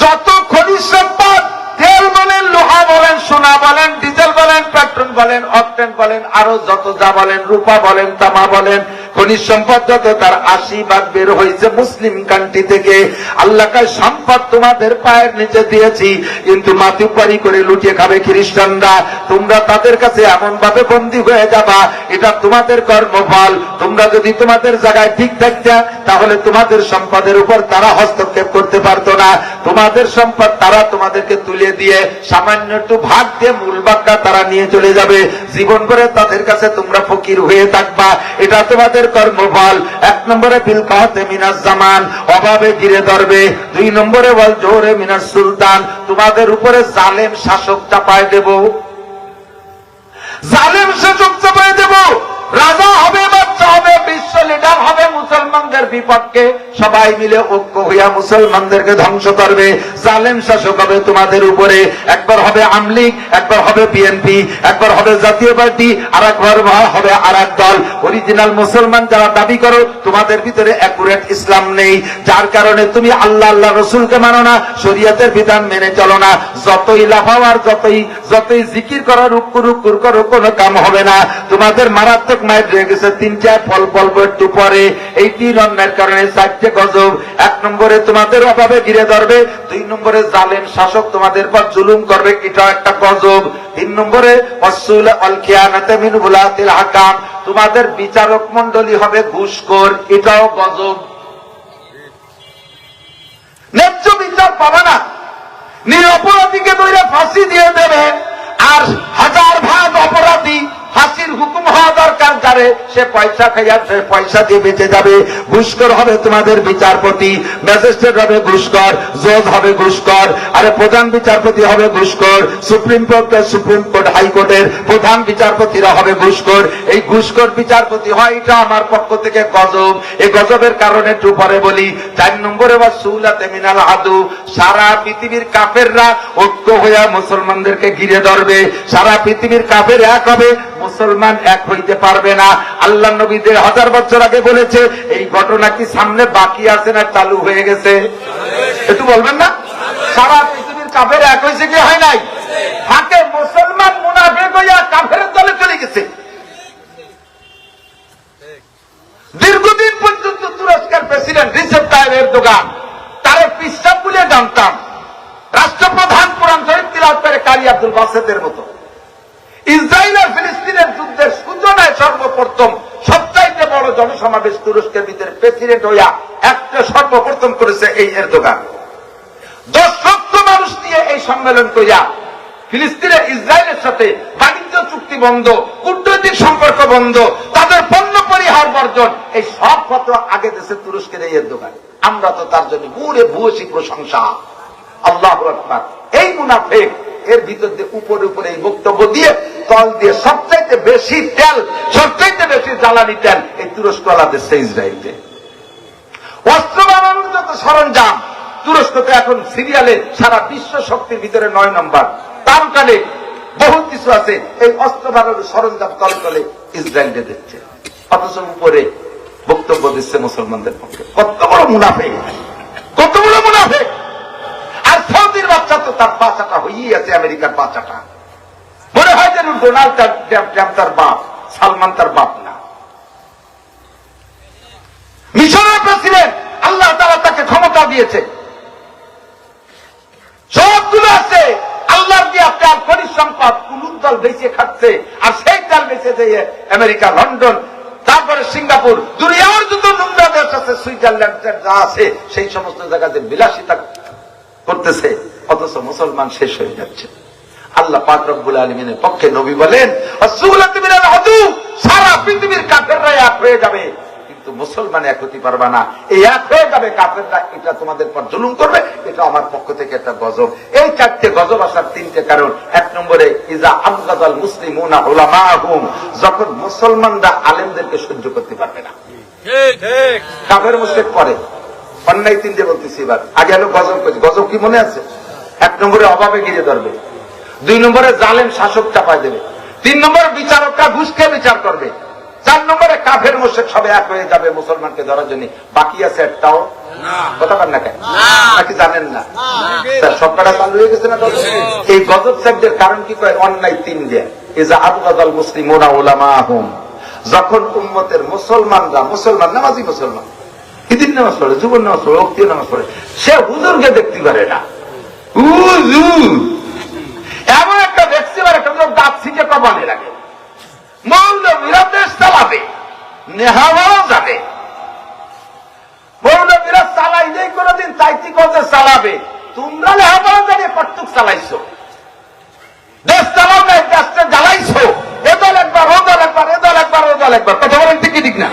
যত খনিজ সম্পদ, তেল বলেন, লোহা বলেন, সোনা বলেন, ডিজেল বলেন, পেট্রোল বলেন, অকটেন বলেন, আরো যত যা বলেন, রূপা বলেন, তামা বলেন, খনিজ সম্পদ যত তার 80% বের হয়েছে মুসলিম কান্ট্রি থেকে। আল্লাহ কার সম্পদ তোমাদের পায়ের নিচে দিয়েছি, কিন্তু মাতুব্বারি করে লুটিয়ে খাবে খ্রিস্টানরা। তোমরা তাদের কাছে এমন ভাবে বন্দী হয়ে যাবা, এটা তোমাদের কর্মফল। তোমরা যদি তোমাদের জায়গায় ঠিক থাকতে, তাহলে তোমাদের সম্পদের উপর তারা হস্তক্ষেপ করতে পারতো না। তোমাদের সম্পদ তারা তোমাদেরকে তুলে দিয়ে সামান্য একটু ভাগ দিয়ে মূল ভাগটা তারা নিয়ে চলে যাবে। জীবন করে তাদের কাছে তোমরা ফকির হয়ে থাকবা, এটা তোমাদের কর্মফল। 1 নম্বরে বিল কহতে মিনাজ জামান, অভাবে ঘিরে ধরবে। 2 নম্বরে ওয়াল জোরে মিনাজ সুলতান, তোমাদের উপরে জালেম শাসক চাপায় দেব, জালেম শাসক চাপায় দেব। রাজা হবে, বাচ্চা হবে, বিশ্ব লিডার হবে মুসলমানদের বিপক্ষে, সবাই মিলে ঐক্য হইয়া মুসলমানদেরকে ধ্বংস করবে। জালেম শাসক হবে তোমাদের উপরে। একবার হবে আমলিগ, একবার হবে বিএনপি, একবার হবে জাতীয় পার্টি, আর একবার হবে আর এক দল। অরিজিনাল মুসলমান যারা দাবি করো, তোমাদের ভিতরে অ্যাকুরেট ইসলাম নেই, যার কারণে তুমি আল্লাহ আল্লাহ রসুলকে মানো না, শরীয়তের বিধান মেনে চলো না। যতই লাফাও আর যতই জিকির করো, রুক্কুর করো, কোনো কাম হবে না। তোমাদের মারাত্মক মায়ের রয়ে গেছে 3টা ফল বলবো একটু পরে। এই 3 অন্যায়ের কারণে 4টে গজব। 1 নম্বরে তোমাদের অভাবে ঘিরে ধরবে। 2 নম্বরে জালেম শাসক তোমাদের পর জুলুম করবে, এটা একটা গজব। 3 নম্বরে ওয়াসুল আল খিয়ানাতে মিন উলাতিল হাকাম, তোমাদের বিচারক মণ্ডলী হবে ঘুষখোর, এটাও গজব। ন্যায্য বিচার পাবে না, নিরপরাধীকে ধরে ফাঁসি দিয়ে দেবে, আর 1000 ভাগ অপরাধী ফাঁসির হুকুম হওয়া দরকার যারে, সে পয়সা খাইয়া সে পয়সা দিয়ে বেঁচে যাবে। ঘুষখোর হবে তোমাদের বিচারপতি, ম্যাজিস্ট্রেট হবে ঘুষখোর, জজ হবে ঘুষখোর, আরে প্রধান বিচারপতি হবে ঘুষখোর, সুপ্রিম কোর্ট হাইকোর্টের প্রধান বিচারপতিরা হবে ঘুষখোর। এই ঘুষখোর বিচারপতি হয়, এটা আমার পক্ষ থেকে গজব। এই গজবের কারণে একটু পরে বলি। 4 নম্বরে বা সুলাতে মিনাল আদু, সারা পৃথিবীর কাফেররা ঐক্য হইয়া মুসলমানদেরকে ঘিরে ধরবে। সারা পৃথিবীর কাফের এক হবে, মুসলমান এক হইতে পারবে না। আল্লাহ নবীদের 1000 বছর আগে বলেছে, এই ঘটনা কি সামনে বাকি আছে না চালু হয়ে গেছে? একটু বলবেন না? সারা পৃথিবীর কাফের এক হয়েছে কি হয় নাই? থাকে মুসলমান মুনাফিক হইয়া কাফেরের দলে চলে গেছে। দীর্ঘদিন পর্যন্ত তুরস্কের প্রেসিডেন্ট রিসেপ তাইয়েপ এরদোগান, তারে পিসাব বলে জানতাম, রাষ্ট্রপ্রধান কোরআন শরীফ তিলাওয়াত করে কারি আব্দুল বাসেতের মতো। ইসরায়েল আর ফিলিস্তিনের যুদ্ধের সূচনায় সর্বপ্রথম সবচাইতে বড় জনসমাবেশ তুরস্কের ভিতরে প্রেসিডেন্ট হইয়া একটা সর্বপ্রথম করেছে এই এরদোগান। 10 লক্ষ মানুষ নিয়ে এই সম্মেলন করিয়া ফিলিস্তিনের ইসরায়েলের সাথে বাণিজ্য চুক্তি বন্ধ, কূটনৈতিক সম্পর্ক বন্ধ, তাদের পণ্য পরিহার বর্জন, এই সব ফতোয়া আগে দেশে তুরস্কের এই এরদোগান। আমরা তো তার জন্য বুড়ে ভূয়সী প্রশংসা। আল্লাহু আকবার। এই মুনাফিক এর ভিতর দিয়ে উপরে উপরে এই বক্তব্য দিয়ে তল দিয়ে সবচাইতে বেশি তেল, সবচাইতে বেশি জ্বালানি তেল এই তুরস্কওয়ালা দেশে ইসরায়েলতে। অস্ত্র বানানোর যত সরঞ্জাম, তুরস্ক তো এখন সিরিয়ালে সারা বিশ্ব শক্তির ভিতরে 9 নম্বর। তারকালে বহু কিছু আছে, এই অস্ত্র বানানোর সরঞ্জাম তলে তলে ইসরায়েলকে দিচ্ছে, অথচ উপরে বক্তব্য দিচ্ছে মুসলমানদের পক্ষে। কত বড় মুনাফিক, কত বড় মুনাফিক! আর সৌদির বাচ্চা তো তার বাচ্চাটা হয়েই আছে, আমেরিকার বাচ্চাটা। মনে হয় যেন ডোনাল্ড ট্রাম্প তার বাপ, সালমান তার বাপ না। মিশরের প্রেসিডেন্ট, আল্লাহ তাআলা তাকে ক্ষমতা দিয়েছে, সবগুলো আছে, আল্লাহর দিয়ে তার খনিজ সম্পদ কুলুর দল বেঁচে খাচ্ছে। আর সেই দল বেঁচে দিয়ে আমেরিকা, লন্ডন, তারপরে সিঙ্গাপুর, দুনিয়ার যত নোংরা দেশ আছে, সুইজারল্যান্ড যা আছে, সেই সমস্ত জায়গাতে বিলাসিতা করতেছে, অথচ মুসলমান শেষ হয়ে যাচ্ছে। আল্লাহ পাক রব্বুল আলামিনের পক্ষে নবী বলেন, সারা পৃথিবীর কাফেররা এক হয়ে যাবে, কিন্তু মুসলমান এক হতে পারবে না। এই এক হয়ে যাবে কাফেররা, এটা তোমাদের পর জুলুম করবে, এটা আমার পক্ষ থেকে একটা গজব। এই 4টে গজব আসার 3টে কারণ। 1 নম্বরে, ইজা আবগাদাল মুসলিমুনা উলামাহুম, যখন মুসলমানরা আলেমদেরকে সহ্য করতে পারবে না। কাফের মুশরিক পরে অন্যায় 3টে বলতেছি। এবার আগে হলো গজব। গজব কি মনে আছে? 1 নম্বরে অভাবে গিরে ধরবে, 2 নম্বরে জালেম শাসক চাপায় দেবে, 3 নম্বরে বিচারকরা ঘুষকে বিচার করবে, 4 নম্বরে কাফের মুশরিক সবে এক হয়ে যাবে মুসলমানকে ধরার জন্য। বাকি আছে একটাও কথা বলেন না কেন? নাকি জানেন না? সবকটা চালু হয়ে গেছে না? এই গজব শব্দের কারণ কি কয়? অন্যায় 3 দেয়। ইজা আবগাদাল মুসলিমুনা উলামাহুম, যখন উম্মতের মুসলমানরা, মুসলমান নামাজি মুসলমান, ঈদের নামাজ পড়ে, জুমার নামাজ পড়ে, ওয়াক্তের নামাজ পড়ে, সে হুজুরকে দেখতে পারে না। এমন একটা দেখতে পারে, একটা দাঁত ছিটে কপালে লাগে। মৌলবীরা দেশ চালাবে, নেহাওয়াও যাবে, মৌলবীরা চালাইলেই কোনদিন চাইতে কত চালাবে। তোমরা নেহাওয়াও জানিয়ে কটুক চালাইছো, দেশ চালাও নাই, দেশটা জ্বালাইছো। এ দল একবার, ও দল একবার, এ দল একবার, ও দল একবার। কথা বলেন ঠিক ঠিক না?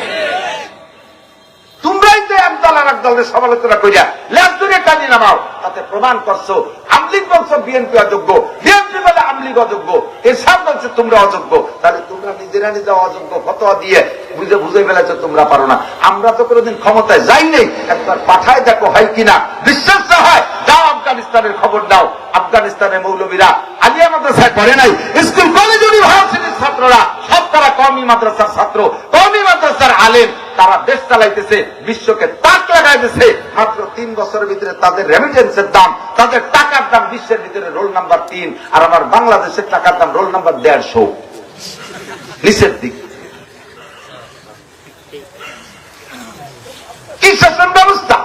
তোমরাই তো এক দল আর এক দলের সমালোচনা করিয়া লেজ ধরে কাজে নামাও, তাতে প্রমাণ করছো। আমলিগ বলছো বিএনপি অযোগ্য, বিএনপি বলে আমলিগ অযোগ্য, এসব বলছে তোমরা অযোগ্য। তাহলে তোমরা নিজেরা নিজে অযোগ্য ফতোয়া দিয়ে বুঝে ফেলেছো তোমরা পারো না। আমরা তো কোনোদিন ক্ষমতায় যাই নেই, একবার পাঠায় দেখো হয় কিনা। বিশ্বাস না হয় যাও আফগানিস্তানের খবর দাও। আফগানিস্তানের মৌলবীরা আলিয়া মাদ্রাসায় পড়ে নাই, স্কুল কলেজ ইউনিভার্সিটির ছাত্ররা সব তারা কওমি মাদ্রাসার ছাত্র, কওমি মাদ্রাসার আলেম। তারা দেশ চালাইতেছে, বিশ্বকে তাক লাগাইতেছে। মাত্র 3 বছরের ভিতরে তাদের রেমিটেন্সের দাম, তাদের টাকার দাম বিশ্বের ভিতরে রোল নাম্বার 3, আর আমার বাংলাদেশের টাকার দাম রোল নাম্বার 150, নিচের দিক। কি শাসন ব্যবস্থা,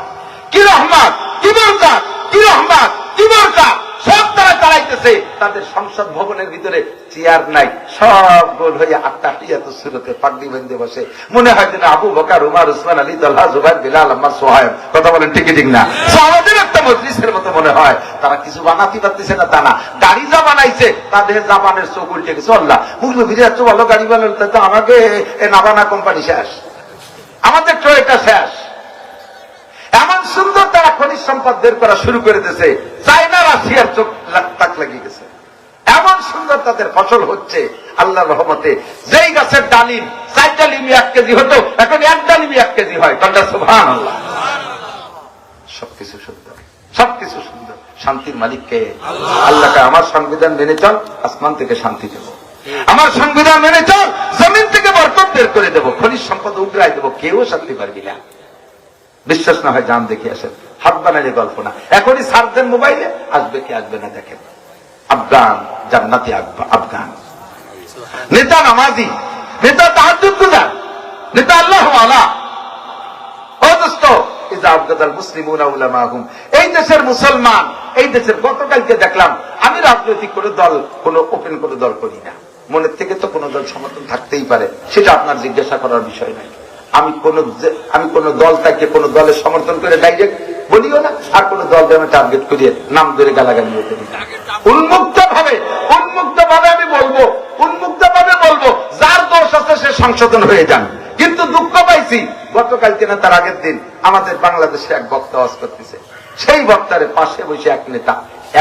কি রহমত, কি বরকত, কি রহমত, কি বরকত, সব তারা চালাইতেছে। তাদের সংসদ ভবনের ভিতরে চেয়ার নাই, সব গোল হয়ে আত্মাহিয়াত সুরতে পাগড়ি বেঁধে বসে। মনে হয় যেন আবু বকর, উমর, উসমান, আলী, তালহা, জুবাইর, বিলাল, আম্মার, সোহাইব। কথা বলেন ঠিক ঠিক না? আমাদের একটা মজলিসের মতো মনে হয়। তারা কিছু বানাতে পারতেছে না তা না, গাড়ি যা বানাইছে তাদের জাপানের চোখ উল্টে গেছে। আল্লাহ মুখলো ফিরে যাচ্ছ, ভালো গাড়ি বানাল, তো আমাকে নাবানা কোম্পানি শেষ, আমাদের ট্রয়টা শেষ। এমন সুন্দর তারা খনিজ সম্পদ বের করা শুরু করে দিয়েছে, চায়না রাশিয়ার চোখ তাক লাগিয়ে গেছে। এমন সুন্দর তাদের ফসল হচ্ছে আল্লাহর রহমতে। যেই গাছের ডালিম 4 ডালিমি 1 কেজি হতো, এখন 1 ডালিমি 1 কেজি হয়। সুবহানাল্লাহ। সবকিছু সুন্দর, সবকিছু সুন্দর। শান্তির মালিককে আল্লাহকে। আমার সংবিধান মেনে চল, আসমান থেকে শান্তি দেব। আমার সংবিধান মেনে চল, জমিন থেকে বরকত বের করে দেবো, খনিজ সম্পদ উগড়াই দেবো, কেউ শান্তি পারবি না। বিশ্বাস না হয় যান দেখে আসেন, হাত বানালে গল্প না। এখনই সার্চ দেন মোবাইলে, আসবে কি আসবে না দেখেন। আফগান জান্নাতি আফগান, নেতা নামাজি, নেতা তাহাজ্জুদ গুজার, নেতা আল্লাহ ওয়ালা। ও দোস্ত, এই দেশের মুসলমান, এই দেশের গতকালকে দেখলাম, আমি রাজনৈতিক কোনো দল, কোনো ওপেন কোনো দল করি না, মনের থেকে তো কোনো দল সমর্থন থাকতেই পারে, সেটা আপনার জিজ্ঞাসা করার বিষয় নাই। আমি কোন দলটাকে কোন দলের সমর্থন করে ডাইরেক্ট বলিও না, আর কোন দলকে আমি টার্গেট করিয়ে নাম ধরে গালাগালি করি না। উন্মুক্ত ভাবে আমি বলবো, যার দোষ আছে সে সংশোধন হয়ে যান। কিন্তু দুঃখ পাইছি, গতকালকে না তার আগের দিন আমাদের বাংলাদেশে এক বক্তা ওয়াজ করতেছে, সেই বক্তার পাশে বসে এক নেতা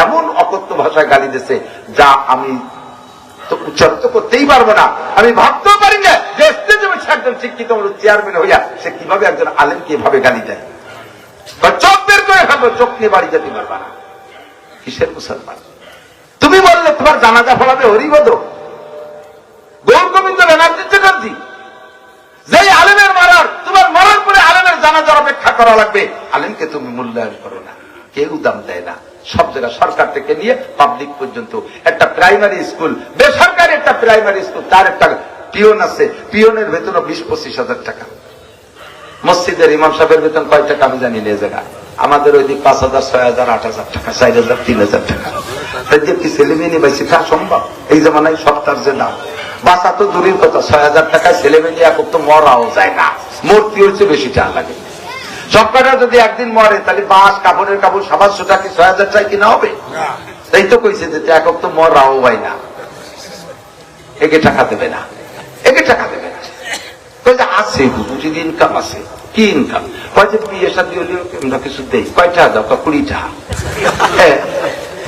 এমন অকথ্য ভাষায় গালি দিছে, যা আমি তো উচ্চারিত করতেই পারবো না, আমি ভাবতেও পারি না যে স্টেজে বসে একজন শিক্ষিত চেয়ারম্যান হইয়া সে কিভাবে একজন আলেমকে এভাবে গালি দেয়। চোখ বের করে ফেলবো, চোখ নিয়ে বাড়ি যেতে পারবা না। কিসের মুসলমান? তুমি বললে তোমার জানাজা ফলাবে হরিবদ, গৌর গোবিন্দ ব্যানার্জি চ্যাটার্জি, যেই আলেমের মারার, তোমার মরার পরে আলেমের জানাজার অপেক্ষা করা লাগবে, আলেমকে তুমি মূল্যায়ন করো না, কেউ দাম দেয় না। সব জায়গায় সরকার থেকে নিয়ে পাবলিক পর্যন্ত, একটা প্রাইমারি স্কুল, বেসরকারি একটা প্রাইমারি স্কুল, তার একটা পিয়ন আছে, পিয়নের বেতন 20-25 হাজার টাকা। মসজিদের ইমাম সাহেবের বেতন কয় টাকা আমি জানি না, জায়গা আমাদের ওই দিক 5,000, 6,000, 8,000 টাকা, 4,000, 3,000 টাকা। তাই যে কি ছেলে মেয়ে নিয়ে বাইসি তা সম্ভব? এই জামানায় সপ্তাহ যে দাম, বাসা তো দূরের কথা, 6,000 টাকায় ছেলে মেয়ে নিয়ে এখন তো মরাও যায় না, মূর্তি হচ্ছে বেশি টাকা লাগে। সব কটা যদি একদিন মরে, তাহলে বাঁশ, কাপড়ের কাপড়, 700 টাকা 6,000 টাকা কিনা হবে? তাই তো কইছে যে এক তো মরাও হয় না, একে টাকা দেবে না, একে টাকা দেবে না। আছে বুঝি ইনকাম আছে, কি ইনকাম? কয়েছে বিয়ে সাথে হলেও আমরা কিছু দেই, কয়টা দাও? 20 টাকা।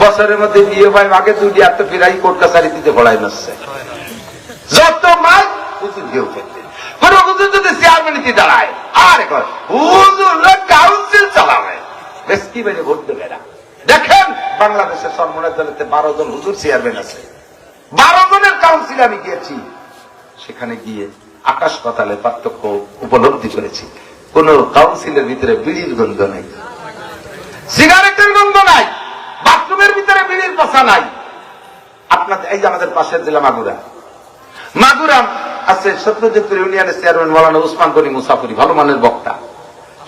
বছরের মধ্যে বিয়ে হয়, আগে 2 এত ফিরাই কোর্ট কাছারি দিতে পড়াই নাচ্ছে, যত মাস হুজুর কেউ ফেলতে, কোন হুজুর যদি চেয়ারম্যানিতে দাঁড়ায়, আর হুজুর কাউন্সিল চালাবে, বেশ কি বেড়ে ভোট দেবে না। দেখেন বাংলাদেশের সর্বমোট দলেতে 12 জন হুজুর চেয়ারম্যান আছে, 12 জনের কাউন্সিলে আমি গিয়েছি, সেখানে গিয়ে আকাশ পাতালে পার্থক্য উপলব্ধি করেছি। কোন কাউন্সিলের ভিতরে বিড়ির গন্ধ নাই, সিগারেটের গন্ধ নাই, বাথরুমের ভিতরে বিড়ির পচা নাই। আপনাদের এই যে আমাদের পাশের জেলা মাগুরা আছে, সত্যজিৎপুর ইউনিয়নের চেয়ারম্যান মৌলানা উসমান গনি মুসাফিরি, ভালো মানের বক্তা,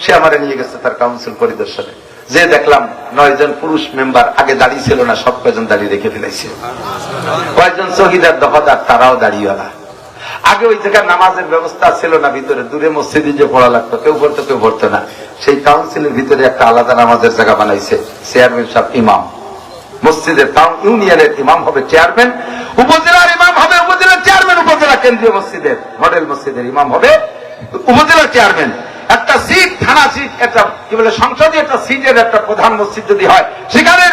সে আমারে নিয়ে গেছে তার কাউন্সিল পরিদর্শনে। যে দেখলাম 9 জন পুরুষ মেম্বার, আগে দাঁড়িয়ে ছিল না, সব কয়জন দাঁড়িয়ে রেখে ফেলাইছে, কয়েকজন শহীদার দফাদার, তারাও দাঁড়িয়ে। আগে ওই জায়গায় নামাজের ব্যবস্থা ছিল না, ভিতরে দূরে মসজিদে যে পড়া লাগতো, কেউ পড়তো কেউ পড়তো না, সেই কাউন্সিলের ভিতরে একটা আলাদা নামাজের জায়গা বানাইছে। চেয়ারম্যান সাহেব ইমাম, মসজিদের ইউনিয়নের ইমাম হবে চেয়ারম্যান, উপজেলার ইমাম হবে উপজেলার চেয়ারম্যান, উপজেলা কেন্দ্রীয় মসজিদের মডেল মসজিদের ইমাম হবে উপজেলা চেয়ারম্যান। একটা সিট, থানা সিট, একটা কি বলে সংসদীয় একটা সিটের একটা প্রধান মসজিদ যদি হয়, সেখানে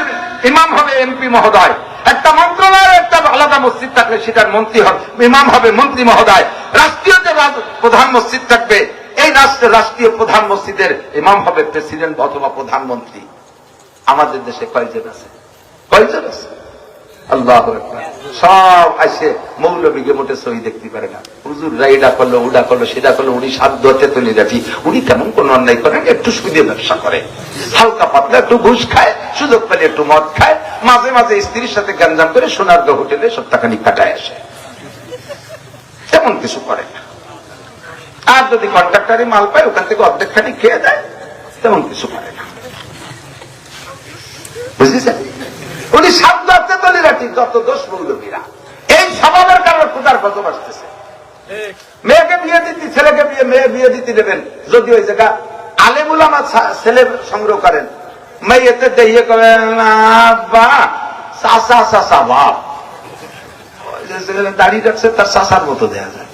ইমাম হবে এমপি মহোদয়। একটা মন্ত্রণালয়ের একটা আলাদা মসজিদ থাকলে সেটার মন্ত্রী হবে, ইমাম হবে মন্ত্রী মহোদয়। রাষ্ট্রীয় যে প্রধান মসজিদ থাকবে, এই রাষ্ট্রীয় প্রধান মসজিদের ইমাম হবে প্রেসিডেন্ট অথবা প্রধানমন্ত্রী। আমাদের দেশে কয়জন আছে? কয়জন আছে? আল্লাহু আকবার। সব আসে মৌলবীকে মোটে সহি দেখতে পারে না, হুজুররা এটা করলো, উডা করলো, সেটা করলো, উনি সাধ্য চেতনি রাখি, উনি তেমন কোন অন্যায় করেন, একটু সুদে ব্যবসা করে, হালকা পাতলা একটু ঘুষ খায়, সুযোগ পেলে একটু মদ খায়, মাঝে মাঝে স্ত্রীর সাথে গ্যাঞ্জাম করে সোনারগাঁ হোটেলে সপ্তাহখানিক কাটায় আসে, তেমন কিছু করে না। আর যদি কন্ট্রাক্টারি মাল পায়, ওখান থেকে অর্ধেকখানি খেয়ে দেয়, তেমন কিছু করে না। বুঝেছেন? উনি সাধ্য চেতনি রাখি, যত দোষ মৌলবীরা। এই স্বভাবের কারণে ক্ষুধার গজব আসতেছে। মেয়েকে বিয়ে দিতে, ছেলেকে মেয়ে বিয়ে দিতে দেবেন, যদি ওই জায়গা আলেমুল আমার ছেলে সংগ্রহ করেন, মেয়েতে দেখিয়ে করেন দাড়ি রাখছে, তার চাষার মতো দেয়া যায়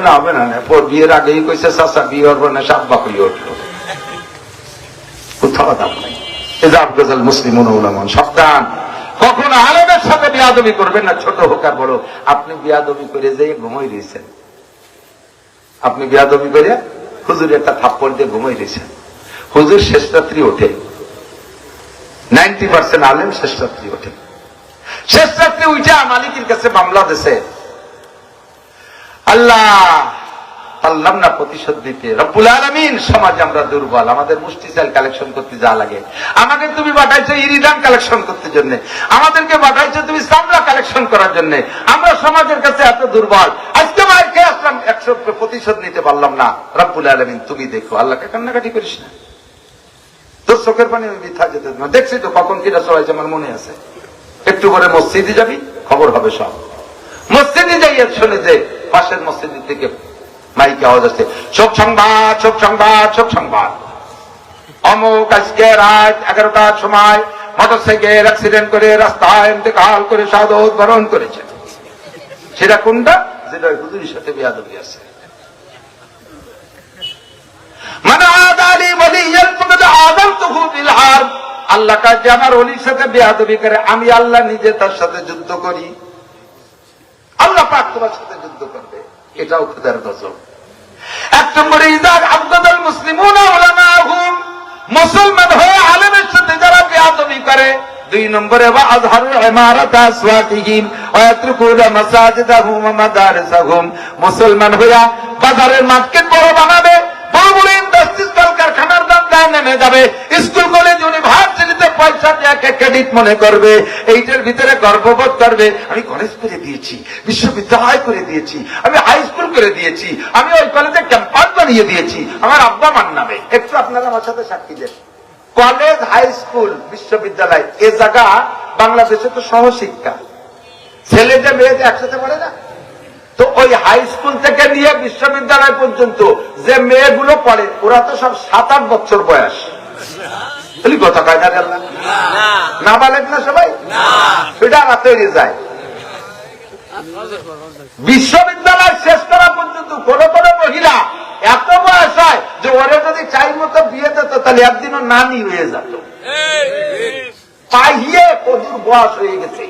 না, হবে না। বিয়ের আগেই কইছে চাষা, বিয়ে হবো না, সাপ বাকরি উঠলো, কোথাও দাম নাই। সাবধান, কখনো আলেমের সাথে বিয়াদবি করবেন না, ছোট হোক আর বড়। আপনি বিয়াদবি করে যেয়ে ঘুমাই রয়েছেন, আপনি বিয়াদবি করে হুজুর একটা থাপ্পড় দিয়ে ঘুমাই রয়েছেন, হুজুর শেষ রাত্রি ওঠে, 90% আলেম শেষ রাত্রি ওঠে। শেষ রাত্রি উঠে মালিকের কাছে মামলা দিছে, আল্লাহ পারলাম না প্রতিশোধ দিতে। রব্বুল আলামিন, সমাজে আমরা দুর্বল, আমাদের মুষ্টি চাল কালেকশন করতে যা লাগে। আমাকে তুমি পাঠাইছো ইরিদান কালেকশন করতে জন্য, আমাদেরকে পাঠাইছো তুমি চামড়া কালেকশন করার জন্য। আমরা সমাজের কাছে এত দুর্বল। আজকে মায়ের খেয়ে আসলাম, 100 প্রতিশোধ নিতে পারলাম না। রব্বুল আলামিন তুমি দেখো। আল্লাহকে কান্নাকাটি করিস না, তোর চোখের পানি আমি বৃথা যেতে না। দেখছি তো কখন কিনা সবাই, আমার মনে আছে। একটু করে মসজিদে যাবি, খবর হবে সব। মসজিদে যাইয়া শুনে যে পাশের মসজিদ থেকে মাইকে আওয়াজ আসছে, শোক সংবাদ, শোক সংবাদ, শোক সংবাদ। অমুক আজকে রাত 11টার সময় মোটরসাইকেল অ্যাক্সিডেন্ট করে রাস্তায় ইন্তেকাল করে শাহাদাত বরণ করেছে। সেটা কোনটা? যেটা হুজুরের সাথে বেয়াদবি আছে। মানে আদালি ওয়ালিয়াল ফাকাদ আযানতুহু বিল হারব। আল্লাহ কাছে আমার ওলির সাথে বেয়াদবি করে, আমি আল্লাহ নিজে তার সাথে যুদ্ধ করি। আল্লাহ পাক তোমার সাথে যুদ্ধ করবে, এটাও খোদার গজব। 1 নম্বরে ইযা আবদাল মুসলিমুনা উলামাহুম, মুসলমান হয়ে আলেমের সাথে যারা বেয়াদবি করে। 2 নম্বরে ওয়া আযহারু ইমারাত আসওয়াতিহিম ওয়া ইয়াতরুকুনা মাসাজিদাহুম ওয়া মাদারিসাহুম, মুসলমান হয়ে বাজারের মার্কেট বড় বানাবে, বড় বড় ইন্ডাস্ট্রিজ কলকারখানার দাম নেমে যাবে, স্কুল কলেজ ইউনিভার্সিটিতে পয়সা দিয়ে ক্রেডিট মনে করবে, এইটার ভিতরে গর্ববোধ করবে। আমি কলেজ করে দিয়েছি, বিশ্ববিদ্যালয় করে দিয়েছি, আমি হাই স্কুল করে দিয়েছি, আমি ওই কলেজে ক্যাম্পাস বানিয়ে দিয়েছি আমার আব্বা মার নামে। একটু আপনারা আমার সাথে সাক্ষী দেন। কলেজ, হাই স্কুল, বিশ্ববিদ্যালয়, এ জায়গা বাংলাদেশে তো সহশিক্ষা, ছেলেটা মেয়েটা একসাথে পড়ে না। তো ওই হাই স্কুল থেকে নিয়ে বিশ্ববিদ্যালয় পর্যন্ত যে মেয়েগুলো পড়ে, ওরা তো সব 7-8 বছর বয়স। কথা কয় না, না বালেক না সবাই, সেটা তৈরি যায়। বিশ্ববিদ্যালয় শেষ করা পর্যন্ত কোন কোন মহিলা এত বয়স হয় যে ওরা যদি চাই মতো বিয়ে দিত, তাহলে একদিনও নানি হয়ে যেত। পাইয়ে প্রচুর বয়স হয়ে গেছে,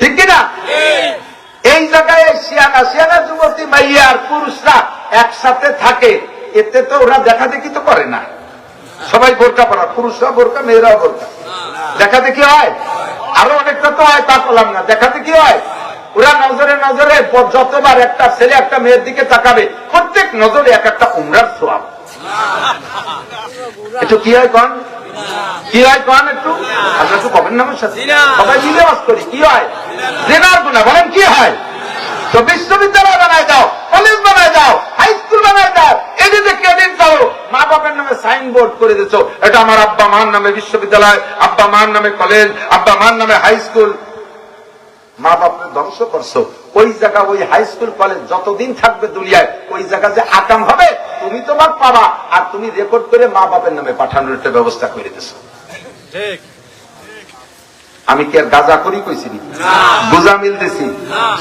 ঠিক কিনা? এই জায়গায় শিয়ানা শিয়ানা যুবতী মাইয়া আর পুরুষরা একসাথে থাকে, এতে তো ওরা দেখা দেখি তো করে না। সবাই বোরকা পরা, পুরুষরা বোরকা, মেয়েরাও বোরকা, দেখা দেখি হয়। আরো অনেকটা তো হয়, তা করলাম না, দেখা দেখি হয়। ওরা নজরে নজরে যতবার একটা ছেলে একটা মেয়ের দিকে তাকাবে, প্রত্যেক নজরে এক একটা উমরার সোয়াব। একটু কি হয় কন, কি হয় কন, একটু আমরা একটু কবেন নামের সাথে সবাই মিলে বাস করি। কি হয়? জেনার গুণা। বলেন কি হয়? তো বিশ্ববিদ্যালয় বানায় দাও, কলেজ বানায় দাও, হাই স্কুল বানায় দাও, এদিকে ক্রেডিট দাও, মা বাবার নামে সাইনবোর্ড করে দিচ্ছ, এটা আমার আব্বা মার নামে বিশ্ববিদ্যালয়, আব্বা মার নামে কলেজ, আব্বা মার নামে হাই স্কুল। মা বাপকে ধ্বংস করছো। ওই জায়গা, ওই হাই স্কুল কলেজ যতদিন থাকবে দুনিয়ায়, ওই জায়গা যে আকাম হবে তুমি তোমার পাবা, আর তুমি রেকর্ড করে মা বাপের নামে পাঠানোর একটা ব্যবস্থা করে দিছো। আমি কি আর গাঁজা করি কইছি, বুঝা মিল দিছি?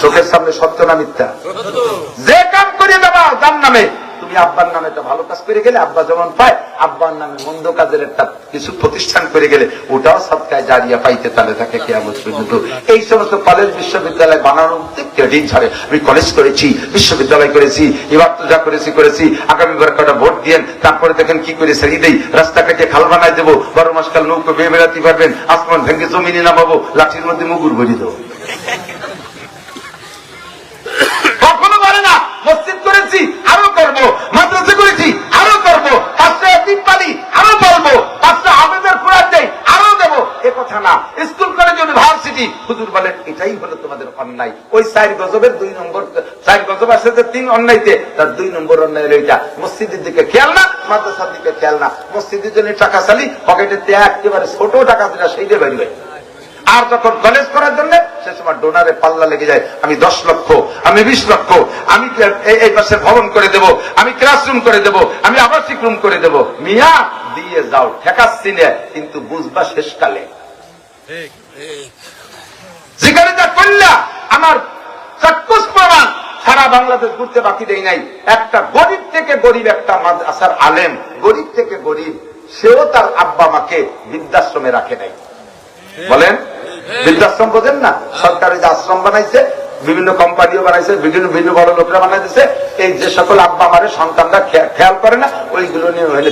চোখের সামনে সত্য না মিথ্যা? যে কাম করে দেবা তার নামে, তুমি আব্বার নামে একটা ভালো কাজ করে গেলে, আব্বা যেমন পায়, আব্বার নামে মন্দ কাজের একটা কিছু প্রতিষ্ঠান করে গেলে ওটাও সবটাই জারিয়া পাইতে তাহলে থাকে কিয়ামত পর্যন্ত। এই সমস্ত কলেজ বিশ্ববিদ্যালয় বানানোর ক্রেডিট ছাড়ে। আমি কলেজ করেছি, বিশ্ববিদ্যালয় করেছি, এবার তো যা করেছি করেছি, আগামীবার কটা ভোট দিয়েন, তারপরে দেখেন কি করে ছেড়ে দেই, রাস্তা কেটে খাল বানায় দেবো, 12 মাস কাল নৌকো বেয়ে বেড়াতে পারবেন, আসমান ভেঙে জমিনে নামাবো, লাঠির মধ্যে মুগুর ভরি দেবো। কখনো পারে না। মসজিদ করেছি, আরো করবো, মাদ্রাসা করেছি, আরো করবো, 5টা এতিম পালি, আরো বলবো, 5টা হাফেজের কোরআন দেই, আরো দেবো। এ কথা না। স্কুল কলেজ ইউনিভার্সিটি, হুজুর বলেন এটাই হলো তোমাদের অন্যায়। ওই 4 গজবের 2 নম্বর, 4 গজব আছে যে 3 অন্যায়তে, তার 2 নম্বর অন্যায় হলো এটা। মসজিদের দিকে খেয়াল না, মাদ্রাসার দিকে খেয়াল না। মসজিদের জন্য টাকা চালি, পকেটে একেবারে ছোট টাকা যেটা সেইটা বেরিয়ে, আর যখন কলেজ করার জন্য সে সময় ডোনারে পাল্লা লেগে যায়। আমি 10 লক্ষ, আমি 20 লক্ষ, আমি এই পাশে ভবন করে দেব, আমি ক্লাসরুম করে দেব, আমি আবাসিক রুম করে দেব। মিয়া দিয়ে যাও, ঠেকাচ্ছি না, কিন্তু বুঝবা শেষকালে। যেখানে যা করলা, আমার চাক্ষুষ প্রমাণ, সারা বাংলাদেশ ঘুরতে বাকি দেয় নাই। একটা গরিব থেকে গরিব, একটা মাদ্রাসার আলেম, গরিব থেকে গরিব, সেও তার আব্বা মাকে বৃদ্ধাশ্রমে রাখে নাই। বলেন, বৃদ্ধাশ্রম বোঝেন না? সরকারি যে আশ্রম বানাইছে, বিভিন্ন কোম্পানিও বানাইছে, বিভিন্ন বড় লোকরা বানাইছে। এই যে সকল আব্বা মারে সন্তানরা খেয়াল করে না, ওইগুলো নিয়ে হইলে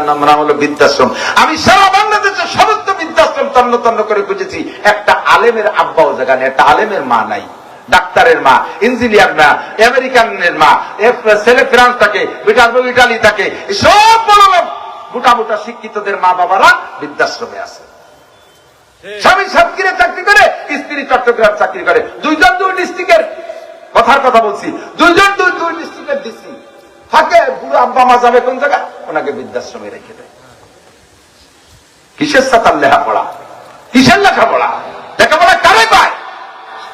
নাম হলো বৃদ্ধাশ্রম। আমি সারা বাংলাদেশের সমস্ত বৃদ্ধাশ্রম তন্ন তন্ন করে খুঁজেছি, একটা আলেমের আব্বাও জায়গা, একটা আলেমের মা নাই। ডাক্তারের মা, ইঞ্জিনিয়ার মা, আমেরিকানের মা, ছেলে ফ্রান্স থাকে, ইটালি থাকে, সব বড় লোক মোটা মোটা শিক্ষিতদের মা বাবারা বৃদ্ধাশ্রমে আছে। স্বামী সাতক্ষীরায় চাকরি করে, স্ত্রী চট্টগ্রাম চাকরি করে, দুইজন দুই ডিস্ট্রিক্টের কথার কথা বলছি, দুইজন দুই ডিস্ট্রিক্টের ডিসি থাকে। বুড়ো আব্বা মা যাবে কোন জায়গা, ওনাকে বৃদ্ধাশ্রমে রেখে দেয়। কিসের সাতার লেখাপড়া, কিসের লেখাপড়া? লেখাপড়া কারে পায়?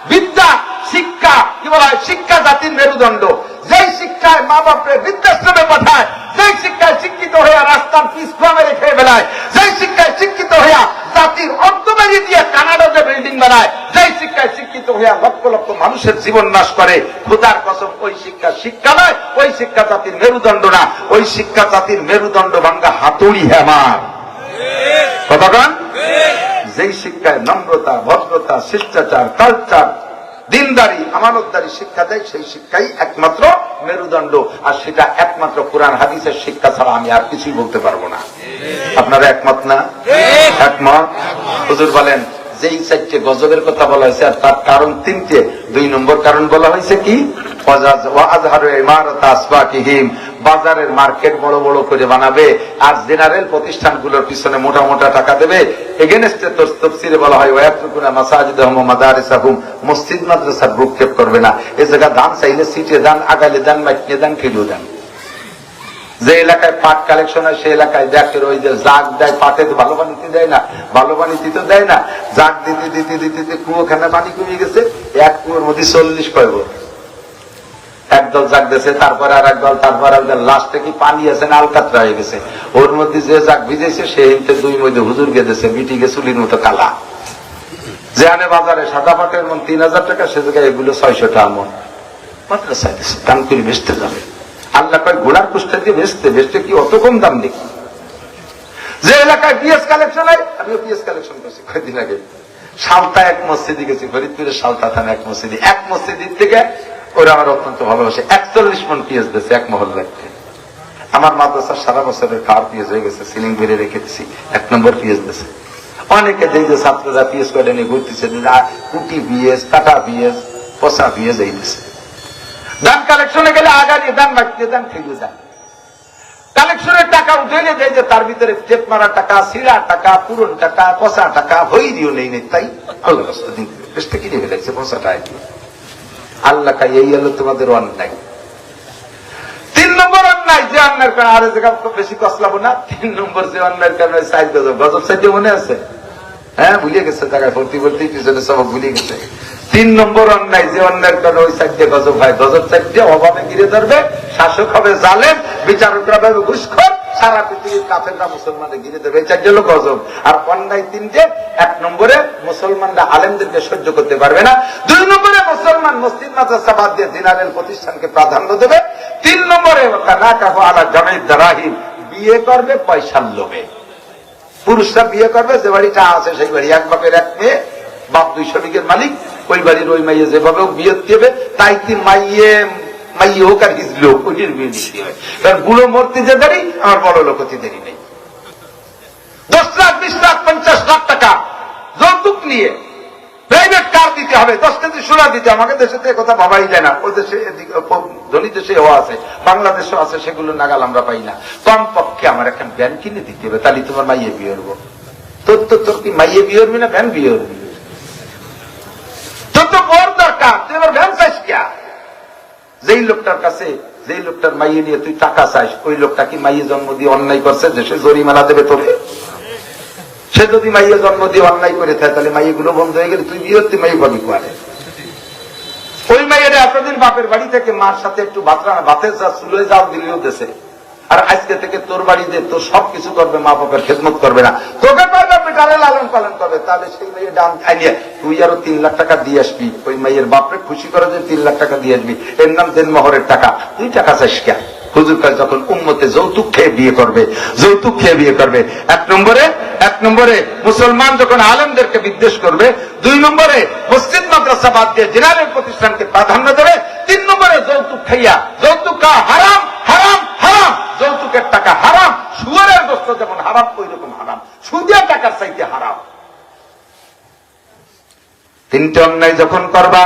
বিদ্যা, শিক্ষা, কি বলা হয়, শিক্ষা জাতির মেরুদণ্ড। যেই শিক্ষায় মা বাপরে বৃদ্ধাশ্রমে পাঠায়, যেই শিক্ষায় শিক্ষিত হইয়া রাস্তার পিস মেরে খেয়ে বেলায়, যেই শিক্ষায় শিক্ষিত হইয়া জাতির অর্থবাদী দিয়ে কানাডাতে বিল্ডিং বানায়, যেই শিক্ষায় শিক্ষিত হইয়া লক্ষ লক্ষ মানুষের জীবন নাশ করে, খোদার কসম ওই শিক্ষা শিক্ষা নয়, ওই শিক্ষা জাতির মেরুদণ্ড না, ওই শিক্ষা জাতির মেরুদণ্ড ভাঙ্গা হাতুড়ি হেমার কতক্ষণ। যেই শিক্ষায় নম্রতা, ভদ্রতা, শিষ্টাচার, কালচার, দিনদারি, আমানতদারি শিক্ষা দেয়, সেই শিক্ষাই একমাত্র মেরুদণ্ড। আর সেটা একমাত্র কোরআন হাদিসের শিক্ষা ছাড়া আমি আর কিছুই বলতে পারবো না। আপনারা একমত না? একমত। হুজুর বলেন যেই চারটে গজবের কথা বলা হয়েছে আর তার কারণ তিনটে। 2 নম্বর কারণ বলা হয়েছে কি, বাজারের মার্কেট বড় বড় করে বানাবে আর জেনারেল প্রতিষ্ঠানগুলোর পিছনে মোটা মোটা টাকা দেবে। এগেনস্টে তাফসীরে বলা হয় ওয়ায়াতরুকুনা মাসাজিদাহুম ওয়া মাদারিসাহুম, মসজিদ মাদ্রাসার ভ্রুক্ষেপ করবে না। এই জায়গা দান চাইলে সিটে দান, আগাইলে দান, মাইকে দান, খেলেও দান। যে এলাকায় পাট কালেকশন হয় সেই এলাকায় দেখে ওই যে জাগ দেয়, পাটে তো ভালো পানিতে দেয় না, ভালো পানিতে তো দেয় না, জাগ দিতে দিতে দিতে দিতে কুয়োখানে পানি কমে গেছে, এক কুয়োর মধ্যে 40 কয়ব, একদল জাগ দিয়েছে, তারপরে আর একদল, তারপর একদল, লাস্টে কি পানি আছে না আলকাতরা হয়ে গেছে, ওর মধ্যে যে জাগ ভিজেছে সে হিমতে 2 মধ্যে হুজুর গেছে, বিটিকে চুলির মতো কালা। যে আনে বাজারে সাদা পাটের মন 3000 টাকা, সে জায়গায় এগুলো 600 টাকা মন মাদ্রাসায় দিচ্ছে, দাম করে বেচতে যাবে। আল্লাহ কয় ঘোড়ার কুষ্টা দিয়ে বেচতে কি অত কম দাম দেখি। যে এলাকায় পিএস কালেকশন হয়, আমিও পিএস কালেকশন করছি কয়েকদিন আগে, সালতা এক মসজিদে গেছি, ফরিদপুরের সালতা থানা এক মসজিদের থেকে ওরা আমার অত্যন্ত ভালোবাসে, 41 মন পিএস দিয়েছে এক মহল্লায়। আমার মাদ্রাসার সারা বছরের খাওয়ার পিএস হয়ে গেছে, সিলিং বেড়ে রেখে দিচ্ছি, 1 নম্বর পিএস দিয়েছে। অনেকে যে যে ছাত্ররা পিএস করে নিয়ে ঘুরতেছে, কুটি পিএস, কাটা পিএস, পচা পিএস এই দিচ্ছে। দান কালেকশনে গেলে আগানি দান, বাড়তে দান, খেলে দান। কালেকশনের টাকা উঠেলে যায় যে তার ভিতরে চেপ মারা টাকা, সিরা টাকা, পুরন টাকা, পচা টাকা, হইরিও নেই নেই, তাই আল্লাহ দিন বেশটা কিনে ফেলেছে পচা টাকা দিয়ে। আল্লাহ কাই এই হলো তোমাদের অন্যায়। 3 নম্বর অন্যায়, যে অন্যায়ের কারণে আরে জায়গা বেশি কসলাবো না, 3 নম্বর যে অন্যায়ের কারণে 4 গজব, গজব 4 মনে আছে? হ্যাঁ, ভুলে গেছে, জায়গায় ভর্তি ভর্তি পিছনে সব ভুলে গেছে। 3 নম্বর অন্যায়, যে অন্যায়ের কারণে ওই 4 গজব হয়, গজব 4 অভাবে ঘিরে ধরবে, শাসক হবে জালেম, বিচারকরা হবে ঘুষখোর, সারা পৃথিবীর কাফেররা মুসলমানদের ঘিরে ধরবে, এই 4 হলো গজব। আর অন্যায় 3টে। 1 নম্বরে মুসলমানরা আলেমদেরকে সহ্য করতে পারবে না। 2 নম্বরে মুসলমান মসজিদ মাদ্রাসা বাদ দিয়ে জেনারেল প্রতিষ্ঠানকে প্রাধান্য দেবে। 3 নম্বরে নাকাহু আলা জামিদ দারাহিম, বিয়ে করবে পয়সার লোভে। পুরুষরা বিয়ে করবে যে বাড়িটা আছে সেই বাড়ি, এক বাপের এক মেয়ে, বাপ 200 বিঘের মালিক, ওই বাড়ির ওই মাইয়ে যেভাবে বিয়ে দেবে তাই মাইয়ে হোক আর হিজলি হোক, ওই বিয়ে দিতে হয়। কারণ বুড়ো মূর্তি যে দেরি, আমার বড় লোক হতে দেরি নেই। 10 লাখ, 20 লাখ, 50 লাখ টাকা যৌতুক নিয়ে প্রাইভেট কার দিতে হবে, 10 কেজি সোনা দিতে। আমাকে দেশে তো কথা ভাবাই যায় না, ওই দেশে ধনী দেশে আছে, বাংলাদেশও আছে, সেগুলো নাগাল আমরা পাই না। কমপক্ষে আমার এখন ভ্যান কিনে দিতে হবে, তাহলে তোমার মাইয়ে বিয়ে হবো। তোর কি মাইয়ে বিয়ে হবি না ভ্যান বিয়ে হবি? তোর তো বড় দরকার, তুই এবার ভ্যান চাইস কে? যেই লোকটার কাছে, যেই লোকটার মাইয়ে নিয়ে তুই টাকা চাইস, ওই লোকটা কি মাইয়ে জন্ম দিয়ে অন্যায় করছে যে সে জরিমানা দেবে তোকে? সে যদি মাইয়ে জন্ম দিয়ে অন্যায় করে থাকে, তাহলে মাইয়েগুলো বন্ধ হয়ে গেলে তুই বিয়ে হতে মাইয়ে পাবি কোয়ারে? ওই মাইয়েরা এতদিন বাপের বাড়ি থেকে মার সাথে একটু ভাতের যা চুলোয় যাও দিলেও দেশে, আর আজকে থেকে তোর বাড়িতে তোর সবকিছু করবে, মা বাপের খেদমত করবে না, তোকে পারবে পেটারে লালন পালন করবে। তাহলে সেই মেয়ে ডান আইনিয়ে তুই আরো 3 লাখ টাকা দিয়ে আসবি, ওই মেয়ের বাপরে খুশি করে যে 3 লাখ টাকা দিয়ে আসবি, এর নাম দেনমোহরের টাকা। তুই টাকা চাইস কেন? হুজুর কাছে যখন উম্মতে যৌতুক খেয়ে বিয়ে করবে, যৌতুক খেয়ে বিয়ে করবে। 1 নম্বরে মুসলমান যখন আলেমদেরকে বিদ্বেষ করবে, 2 নম্বরে মসজিদ মাদ্রাসা বাদ দিয়ে জেনারেল প্রতিষ্ঠানকে প্রাধান্য দেবে, 3 নম্বরে যৌতুক খাইয়া, যৌতুক খাওয়া হারাম, হারাম, হারাম, যৌতুকের টাকা হারাম, সুয়ারের গোস্ত যেমন হারাম ওই রকম হারাম, সুদের টাকার চাইতে হারাম। তিনটে অন্যায় যখন করবা,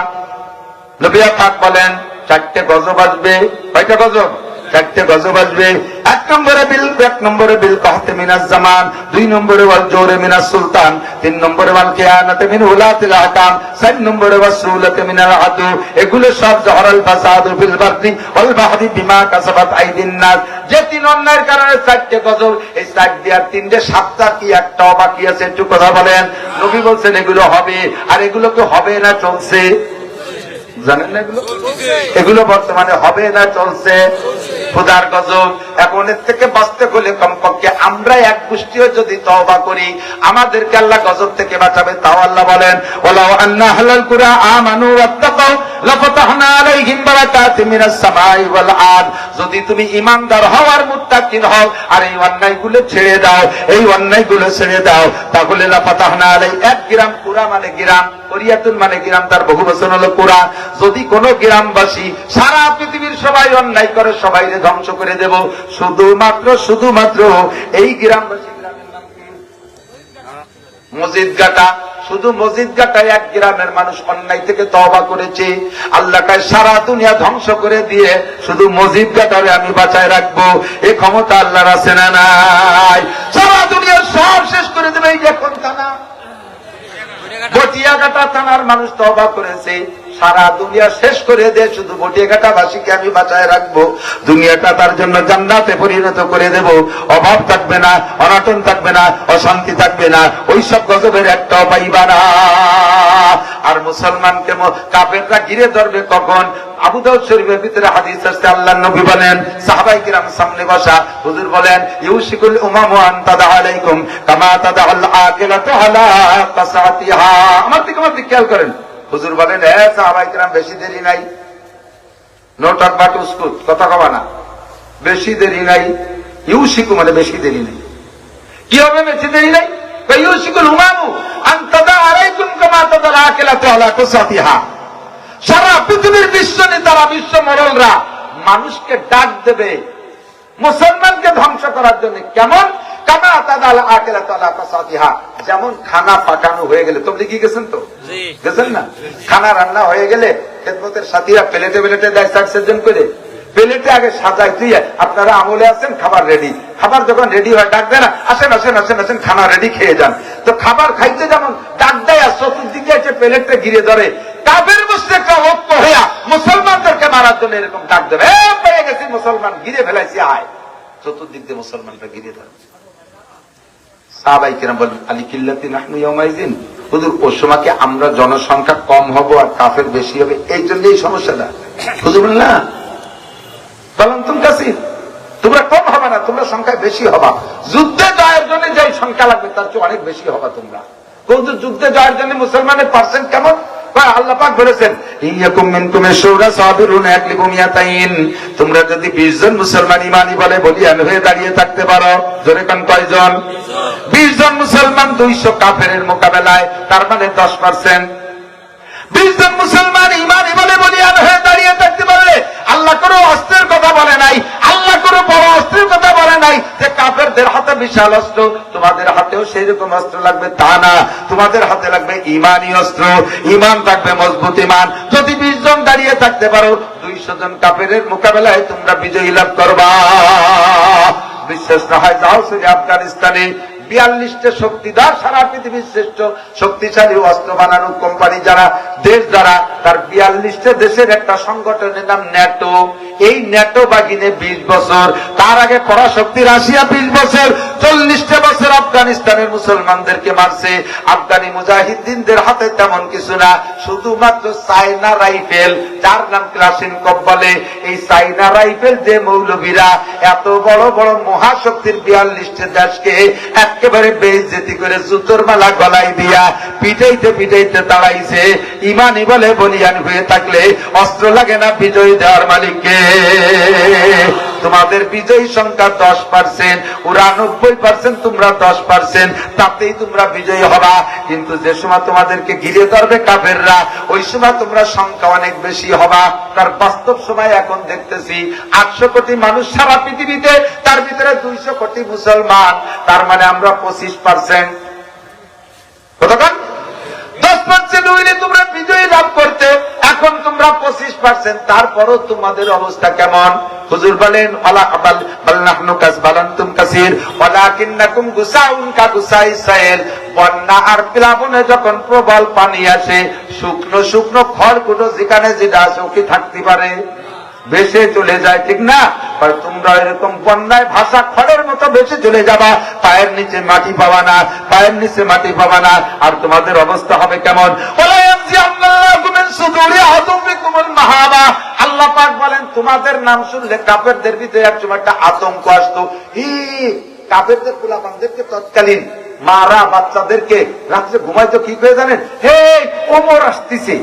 নবী পাক বলেন 4টে গজব আসবে। কয়টা গজব? 4টে গজব আসবে। 1 নম্বরে বিল কাহতে মিনাজ জামান, 2 নম্বরে ওয়াল জওরে মিনাজ সুলতান, 3 নম্বরে ওয়াল কিয়ানাতে মিন উলাতিল আহকাম, 4 নম্বরে ওয়াসুলাতে মিনাল আদু। এগুলো সব জহরাল ফাসাদু ফিল বাররি ওয়াল বাহরি বিমা কাসাবাত আইদিন নাস। যে 3 অন্যায়ের কারণে 4টে গজব, এই 4 দেওয়ার 3টে 7টা কি একটাও বাকি আছে? একটু কথা বলেন। নবী বলছেন এগুলো হবে। আর এগুলো তো হবে না, চলছে। জানেন না এগুলো বর্তমানে হবে না, চলছে। খোদার গজব। এখন এর থেকে বাঁচতে হলে কমপক্ষে আমরা এক গোষ্ঠীও যদি তওবা করি, আমাদেরকে আল্লাহ গজব থেকে বাঁচাবে। তাও আল্লাহ বলেন, ওয়ালাউ আন্না আহলাল কুরা আমানু ওয়াত্তাকাউ লাফাতাহনা আলাইহিম বারাকাতিম মিনাস সামাই ওয়াল আরদ। যদি তুমি ঈমানদার হও আর মুত্তাকিন হও আর এই অন্যায়গুলো ছেড়ে দাও, এই অন্যায়গুলো ছেড়ে দাও, তাহলে লাফাতাহনা আলাই, 1 গ্রাম কুরা মানে গ্রাম, করিয়াতুন মানে গ্রাম, তার বহু বচন হলো কুরা। যদি কোন গ্রামবাসী সারা পৃথিবীর সবাই অন্যায় করে, সবাই ধ্বংস করে দেব, শুধুমাত্র এই গ্রামবাসী, গ্রামের নাম কি? মসজিদঘাটা। শুধু মসজিদঘাটায় 1 গ্রামের মানুষ অন্যায় থেকে তওবা করেছে, আল্লাহ কায় সারা দুনিয়া ধ্বংস করে দিয়ে শুধু মসজিদঘাটারে আমি বাঁচায় রাখবো। এই ক্ষমতা আল্লাহর আছে না নাই? সারা দুনিয়া সব শেষ করে দেবে। এই যে কোন থানা, বটিয়াঘাটা থানার মানুষ তওবা করেছে, সারা দুনিয়া শেষ করে দে, শুধু বটিয়াঘাটা বাসীকে আমি বাঁচায় রাখবো। দুনিয়াটা তার জন্য জান্নাতে পরিণত করে দেব। অভাব থাকবে না, অনটন থাকবে না, অশান্তি থাকবে না, ওইসব গজবের একটাও পাইবা না। আর মুসলমানকে কাফেররা ঘিরে ধরবে কখন? আবু দাউদ শরীফের ভিতরে হাদিস আছে, আল্লাহর নবী বলেন, সাহাবায়ে কিরাম সামনে বসা, হুজুর বলেন, ইউশিকুল উমামু আন তাদা আলাইকুম কামা তাদাল আকিলাতু আলা কাসাতিহা। আমার দিকে খেয়াল করেন। হুজুর বলেন, হ্যাঁ সাহাবায়ে কিরাম, বেশি দেরি নাই। নো টক বাট উস্কুত, কথা কবা না, বেশি দেরি নাই। ইউশিকু মানে বেশি দেরি নাই। কি হবে বেশি দেরি নাই? ইউশিকুল উমামু আন তাদা আলাইকুম কামা তাদাল আকিলাতু আলা কাসাতিহা। সারা পৃথিবীর বিশ্ব নেতারা, বিশ্ব মরলরা মানুষকে ডাক দেবে মুসলমানকে ধ্বংস করার জন্য। কেমন? কামা তাদাল আকিলাতু আলা কাসাতিহা। যেমন খানা পাকানো হয়ে গেলে, তোমরা কি গেছেন? তো গেছেন না? খানা রান্না হয়ে গেলে খেদমতের সাথীরা প্লেটে প্লেটে দেয়, 4 জন করে প্লেটে আগে সাজায়, তুই আপনারা আমলে আছেন, খাবার রেডি। খাবার যখন রেডি হয় ডাক দেয় না, আসেন আসেন আসেন আসেন, খানা রেডি, খেয়ে যান। তো খাবার খাইতে যেমন ডাক দেয়, আর চতুর্দিকে এসে প্লেটটা ঘিরে ধরে, কাফের মুশরিকরা ঐক্য হইয়া মুসলমানদেরকে মারার জন্য এরকম ডাক দেবে, পেয়ে গেছি মুসলমান, ঘিরে ফেলাইছি, আয়। চতুর্দিক দিয়ে মুসলমানরা ঘিরে ধরে। সাহাবায়ে কিরাম বলেন, আলী কিল্লাতি নাহনু ইয়াউমাইযিন, হুজুর ওই সময়কে আমরা জনসংখ্যা কম হব আর কাফের বেশি হবে, এই জন্য এই সমস্যাটা। হুজুর বলেন, না তলান্তুম কাসীর, তোমরা কম হবে না, তোমরা সংখ্যায় বেশি হবা। যুদ্ধে জয়ের জন্য যে সংখ্যা লাগবে তার চেয়ে অনেক বেশি হবা তোমরা। কিন্তু যুদ্ধে জয়ের জন্য মুসলমানের পার্সেন্ট কেমন? আল্লাহ পাক বলেছেন, ইয়াকুম মিনকুম আশ-শুরা সাবিরুন ইয়াকলিবু মিয়াতাইন। তোমরা যদি 20 জন মুসলমান ঈমানি বলে বলিয়ান হয়ে দাঁড়িয়ে থাকতে পারো, জোরে কোন কয়জন? 20 জন মুসলমান 200 কাফেরের মোকাবেলায়, তার মানে 10%। 20 জন মুসলমান ঈমানি বলে বলিয়ান হয়ে দাঁড়িয়ে থাকতে পারলে, আল্লাহ কোনো অস্ত্রের কথা বলে নাই, আল্লাহ কোনো বড় অস্ত্রের কথা বলে নাই যে কাফেরদের হাতে বিশাল অস্ত্র, তোমাদের হাতেও সেই রকম অস্ত্র লাগবে তা না। তোমাদের হাতে লাগবে ঈমানি অস্ত্র, ঈমান থাকবে মজবুত ঈমান। যদি 20 জন দাঁড়িয়ে থাকতে পারো, 200 জন কাফেরের মোকাবেলায় তোমরা বিজয়ী লাভ করবা। বিশ্বাস না হয় যাও সে আফগানিস্তানে 42টা শক্তিধর, সারা পৃথিবীর শ্রেষ্ঠ শক্তিশালী অস্ত্র বানানো কোম্পানি যারা, দেশ যারা, তার 42টা দেশের একটা সংগঠনের নাম ন্যাটো। এই ন্যাটো বাহিনী 20 বছর, তার আগে পরাশক্তি রাশিয়া 20 বছর, 40টা বছর আফগানিস্তানের মুসলমানদেরকে মারছে। আফগানি মুজাহিদিনদের হাতে তেমন কিছু না, শুধুমাত্র চায়না রাইফেল, যার নাম ক্লাশিনকভ বলে। এই চায়না রাইফেল যে মৌলবীরা এত বড় বড় মহাশক্তির 42টা দেশকে একেবারে বেইজ্জতি করে জুতোর মালা গলায় দিয়া পিটাইতে পিটাইতে তাড়াইছে। ঈমানি বলে বলিয়ান হয়ে থাকলে অস্ত্র লাগে না বিজয় দেওয়ার মালিককে। তোমাদের বিজয়ী সংখ্যা 10%, ওরা 90%, তোমরা 10%, তাতেই তোমরা বিজয়ী হবা। কিন্তু যে সময় তোমাদেরকে ঘিরে ধরবে কাফেররা, ওই সময় তোমরা সংখ্যা অনেক বেশি হবা। তার বাস্তব সময় এখন দেখতেছি 800 কোটি মানুষ সারা পৃথিবীতে, তার ভিতরে 200 কোটি মুসলমান, তার মানে আমরা 25%। কতক্ষণ? 10% 20% হইলে তোমরা বিজয়ী লাভ করতে, এখন তোমরা 25%, তারপরও তোমাদের অবস্থা কেমন? হুজুর বলেন ওয়ালা বাল নাহনু কাসবালান্তুম কাসীর ওয়ালাকিন্নাকুম গুসাউন কাগুসাইস সাইল। বন্যা আর প্লাবনে যখন প্রবল পানি আসে, শুকনো শুকনো খড়কুটো যেখানে যেটা আছে ওকে থাকতে পারে, ভেসে চলে যায়, ঠিক না? আর তোমরা এরকম বন্যায় ভাষা খড়ের মতো ভেসে চলে যাবা, পায়ের নিচে মাটি পাবা না, পায়ের নিচে মাটি পাবা না। আর তোমাদের অবস্থা হবে কেমন? আল্লাহ পাক বলেন তোমাদের নাম শুনলে কাফেরদের ভিতরে একসময় একটা আতঙ্ক আসতো। কাফেরদের পোলাপানদেরকে তৎকালীন মারা বাচ্চাদেরকে রাত্রে ঘুমাইতো কি করে জানেন? হে ওমর আসতেছে,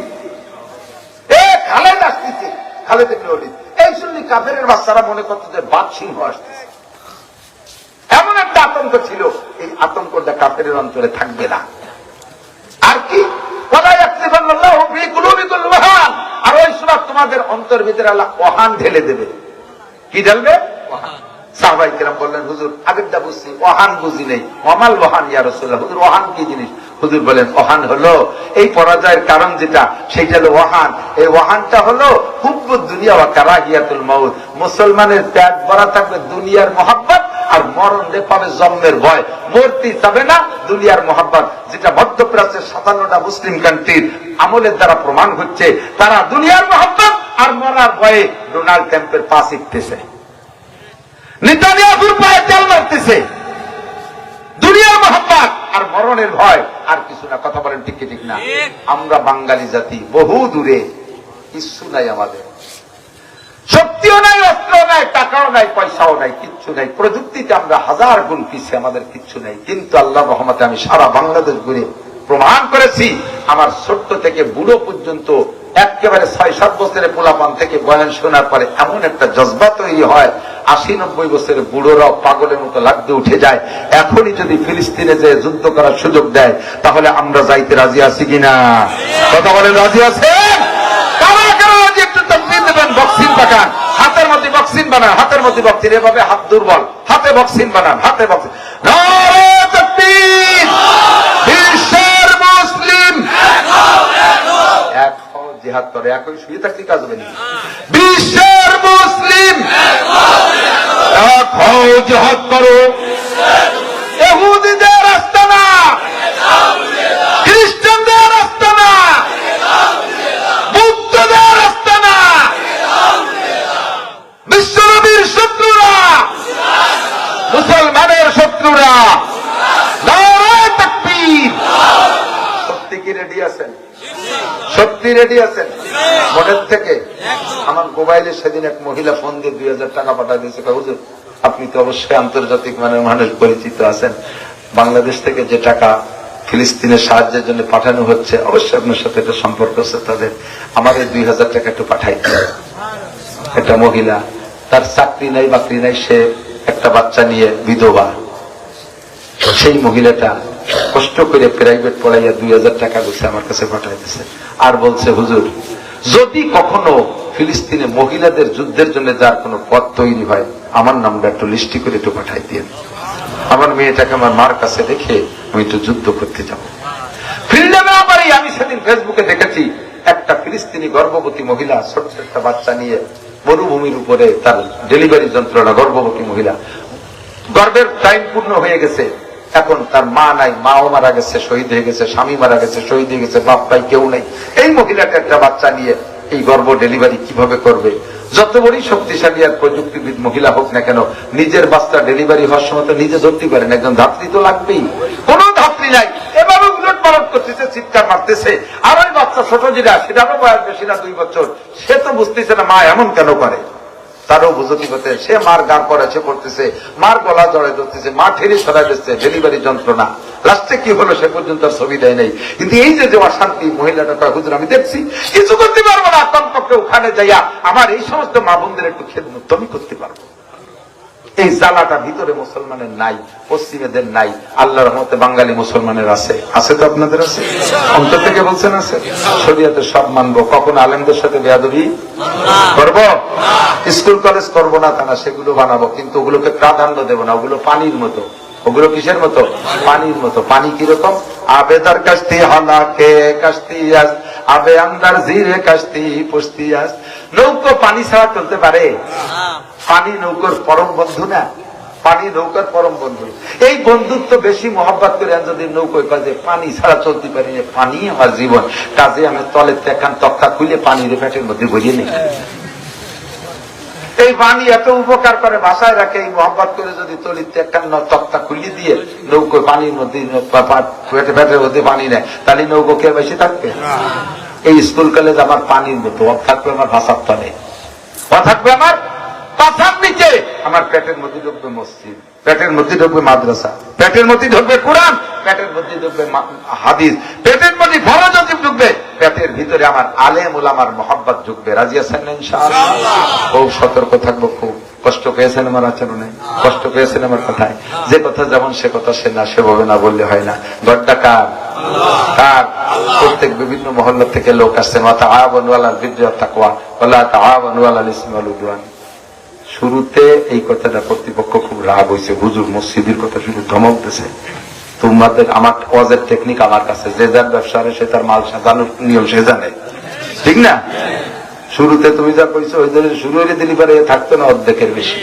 হে খালেদ আসতেছে, খালেদ ইবনে ওলীদ। এই শুনলি কাফেরের বাচ্চারা মনে করতো যে বাঘ সিংহ আসতেছে। এমন একটা আতঙ্ক ছিল, এই আতঙ্কটা কাফেরের অন্তরে থাকবে না। আর কি আর ওই সময় তোমাদের অন্তর ভিতরে আল্লাহ ওহান ঢেলে দেবে। কি ঢেলবে? সাহাবায়ে কেরাম বললেন হুজুর আগেরটা বুঝছি, ওহান বুঝি নেই। ওয়ামাল ওহান ইয়া রাসূলুল্লাহ, হুজুর ওহান কি জিনিস? হুজুর বলেন ওহান হলো এই পরাজয়ের কারণ যেটা, সেটা হলো ওহান। এই ওহানটা হলো হুব্বুদ দুনিয়া ওয়া কারাহিয়াতুল মাউত। মুসলমানের পেট ভরা থাকবে দুনিয়ার মহব্বত, আর মরণ পাবে জন্মের ভয়। মরতে যাবে না দুনিয়ার মহব্বত, যেটা মধ্যপ্রাচ্যের 57টা মুসলিম কান্ট্রির আমলের দ্বারা প্রমাণ হচ্ছে। তারা দুনিয়ার মহব্বত আর মরার ভয়ে ডোনাল্ড ট্রাম্পের পা শিখতেছে, নেতানিয়াহুর পায়ে তেল মারতেছে। দুনিয়ার মহব্বত আর মরণের ভয়, আর কিছু না। কথা বলেন ঠিক কি ঠিক না? আমরা বাঙালি জাতি বহু দূরে, কিছু নাই আমাদের, শক্তিও নাই, অস্ত্র নাই, টাকাও নাই, পয়সাও নাই, কিচ্ছু নাই। প্রযুক্তিতে আমরা 1000 গুণ পিছিয়ে, আমাদের কিচ্ছু নাই। কিন্তু আল্লাহর রহমতে আমি সারা বাংলাদেশ ঘুরে প্রমাণ করেছি, আমার ছোট্ট থেকে বুড়ো পর্যন্ত একেবারে 6-7 বছরের পোলাপান থেকে বয়ান শোনার পরে এমন একটা জজবা তৈরি হয়, 80-90 বছরের বুড়োরাও পাগলের মতো লাগতে উঠে যায়। এখনই যদি ফিলিস্তিনে যে যুদ্ধ করার সুযোগ দেয়, তাহলে আমরা যাইতে রাজি আছি কিনা? কথা বলেন, রাজি আছেন? একটু তকবীর দেবেন, বক্সিং পাকান, হাতের মধ্যে বক্সিং বানান, হাতের মধ্যে বক্সিং, এভাবে হাত দুর্বল, হাতে বক্সিং বানান, হাতে বক্সিং। নারে তাকবীর! বিশ্বের মুসলিম এক হও, জিহাদ করে, একই শুয়ে থাকতে কাজ হবে না। বিশ্বের মুসলিম এক হও, জিহাদ করো। ইহুদিদের আস্তানা, খ্রিস্টানদের আস্তানা, বুদ্ধদের আস্তানা, বিশ্বনবীর শত্রুরা, মুসলমানের শত্রুরা। নারে তাকবীর! সত্যি কি রেডি আছেন? সত্যি রেডি আছেন? মনের থেকে? আমার মোবাইলে সেদিন এক মহিলা ফোন দিয়ে 2000 টাকা পাঠিয়ে দিয়েছে। হুজুর আপনি তো অবশ্যই আন্তর্জাতিক মানের মানুষ, পরিচিত আছেন, বাংলাদেশ থেকে যে টাকা ফিলিস্তিনের সাহায্যের জন্য পাঠানো হচ্ছে, অবশ্যই আপনার সাথে একটা সম্পর্ক আছে তাদের, আমাদের 2000 টাকা একটু পাঠাইতে। একটা মহিলা, তার চাকরি নাই বাকরি নাই, সে একটা বাচ্চা নিয়ে বিধবা। সেই মহিলাটা কষ্ট করে প্রাইভেট পড়াইয়া 2000 টাকা দিচ্ছে, আমার কাছে পাঠাই দিচ্ছে। আর বলছে হুজুর যদি কখনো ফিলিস্তিনে মহিলাদের যুদ্ধের জন্য যার কোনো পথ তৈরি হয়, আমার নামটা একটু লিস্টি করে একটু পাঠাই দিয়ে, আমার মেয়েটাকে আমার মার কাছে রেখে আমি একটু যুদ্ধ করতে যাব। ফিল্ডে না পারি। আমি সেদিন ফেসবুকে দেখেছি একটা ফিলিস্তিনি গর্ভবতী মহিলা ছোট্ট একটা বাচ্চা নিয়ে মরুভূমির উপরে, তার ডেলিভারি যন্ত্রণা, গর্ভবতী মহিলা, গর্ভের টাইম পূর্ণ হয়ে গেছে, এখন তার মা নাই, মাও মারা গেছে, শহীদ হয়ে গেছে, স্বামী মারা গেছে, শহীদ হয়ে গেছে, বাপ ভাই কেউ নেই। এই মহিলাটা একটা বাচ্চা নিয়ে এই গর্ভ ডেলিভারি কিভাবে করবে? যত বড়ই শক্তিশালী আর প্রযুক্তিবিদ মহিলা হোক না কেন, নিজের বাচ্চা ডেলিভারি হওয়ার সময় তো নিজে ধরতে পারেন, একজন ধাত্রী তো লাগবেই। কোন ধাত্রী নাই, এভাবে উলট পালট করতেছে, চিৎকার মারতেছে। আর ওই বাচ্চা ছোট যেটা, সেটারও বয়স বেশি না, 2 বছর, সে তো বুঝতেছে না মা এমন কেন করে, তারও বুঝতে পারছে। সে মার গান পড়াছে করতেছে, মার গলা জড়াই ধরতেছে, মা ঠেলে সরাই দিচ্ছে, ডেলিভারি যন্ত্রণা। লাস্টে কি হলো সে পর্যন্ত আর ছবি দেয় নাই। কিন্তু এই যে অশান্তি, মহিলাটা কয় হুজুর আমি দেখছি কিছু করতে পারবো না, কমপক্ষে ওখানে যাইয়া আমার এই সমস্ত মা বোনদের একটু খেদমত আমি করতে পারবো। এই জ্বালাটা ভিতরে মুসলমানের নাই, পশ্চিমেদের নাই। আল্লাহর রহমতে বাঙালি মুসলমানের আছে। আছে তো আপনাদের? আছে? অন্তর থেকে বলছেন আছে? শরীয়তে সব মানবো। কখন আলেমদের সাথে বেয়াদবি করবো? স্কুল কলেজ করবো না তা না, সেগুলো বানাবো, কিন্তু ওগুলোকে প্রাধান্য দেবো না। ওগুলো পানির মতো, ওগুলো কিসের মতো? পানির মতো। পানি কিরকম? আবেদার কাস্তি হালাকে কাস্তি আস, আবে আন্দার জিরে কাস্তি পুস্তি আস। নৌকো পানি ছাড়া চলতে পারে? পানি নৌকোর পরম বন্ধু না? পানি নৌকার পরম বন্ধু। এই বন্ধুত্ব বেশি মহব্বত করে যদি নৌকোয় কাজে পানি ছাড়া চলতে পারি, পানি আমার জীবন, কাজে আমি তলের একখান তক্তা খুলে পানির পেটের মধ্যে ভরিয়ে নেই। এই পানি এত উপকার করে, বাসায় রাখে। এই মহব্বত করে যদি তলিতে একখান তক্তা খুলিয়ে দিয়ে নৌকো পানির মধ্যে পেটের মধ্যে পানি নেয়, তাহলে নৌকো কে বেশি থাকবে? এই স্কুল কলেজ আমার পানির মতো, থাকবে আমার ভাষার তলে, থাকবে আমার পাথার নিচে। আমার পেটের মধ্যে ঢুকবে মসজিদ, পেটের মধ্যে ঢুকবে মাদ্রাসা, পেটের মধ্যে ঢুকবে কোরআন, পেটের মধ্যে ঢুকবে হাদিস, পেটের মধ্যে ফরজ ঢুকবে, পেটের ভিতরে আমার আলেম ওলামার মহব্বত ঢুকবে। রাজি আছেন না ইনশাআল্লাহ? খুব সতর্ক থাকবো। খুব কষ্ট পেয়েছেন আমার আচরণে, কষ্ট পেয়েছেন আমার কথায়। যে কথা যেমন সে কথা সে না সেভাবে না বললে হয় না। গড্ডা কার? কার? প্রত্যেক বিভিন্ন মহল্লা থেকে লোক আসছেন। তাআওয়ানু আলাল বিররি ওয়াত তাকওয়া ওয়ালা তাআওয়ানু আলাল ইসমি ওয়াল উদওয়ান। শুরুতে এই কথাটা কর্তৃপক্ষ খুব রাগ হয়েছে। হুজুর মসজিদের কথা শুধু ধমক দিছে। তোমাদের আমার ওয়াজের টেকনিক আমার কাছে, যে যার ব্যবসা সে তার মাল সাজানোর নিয়ম সে জানে, ঠিক না? শুরুতে তুমি যা কইছো ওই ধরে শুরু হইলে দিলি পারে থাকতো না অর্ধেকের বেশি।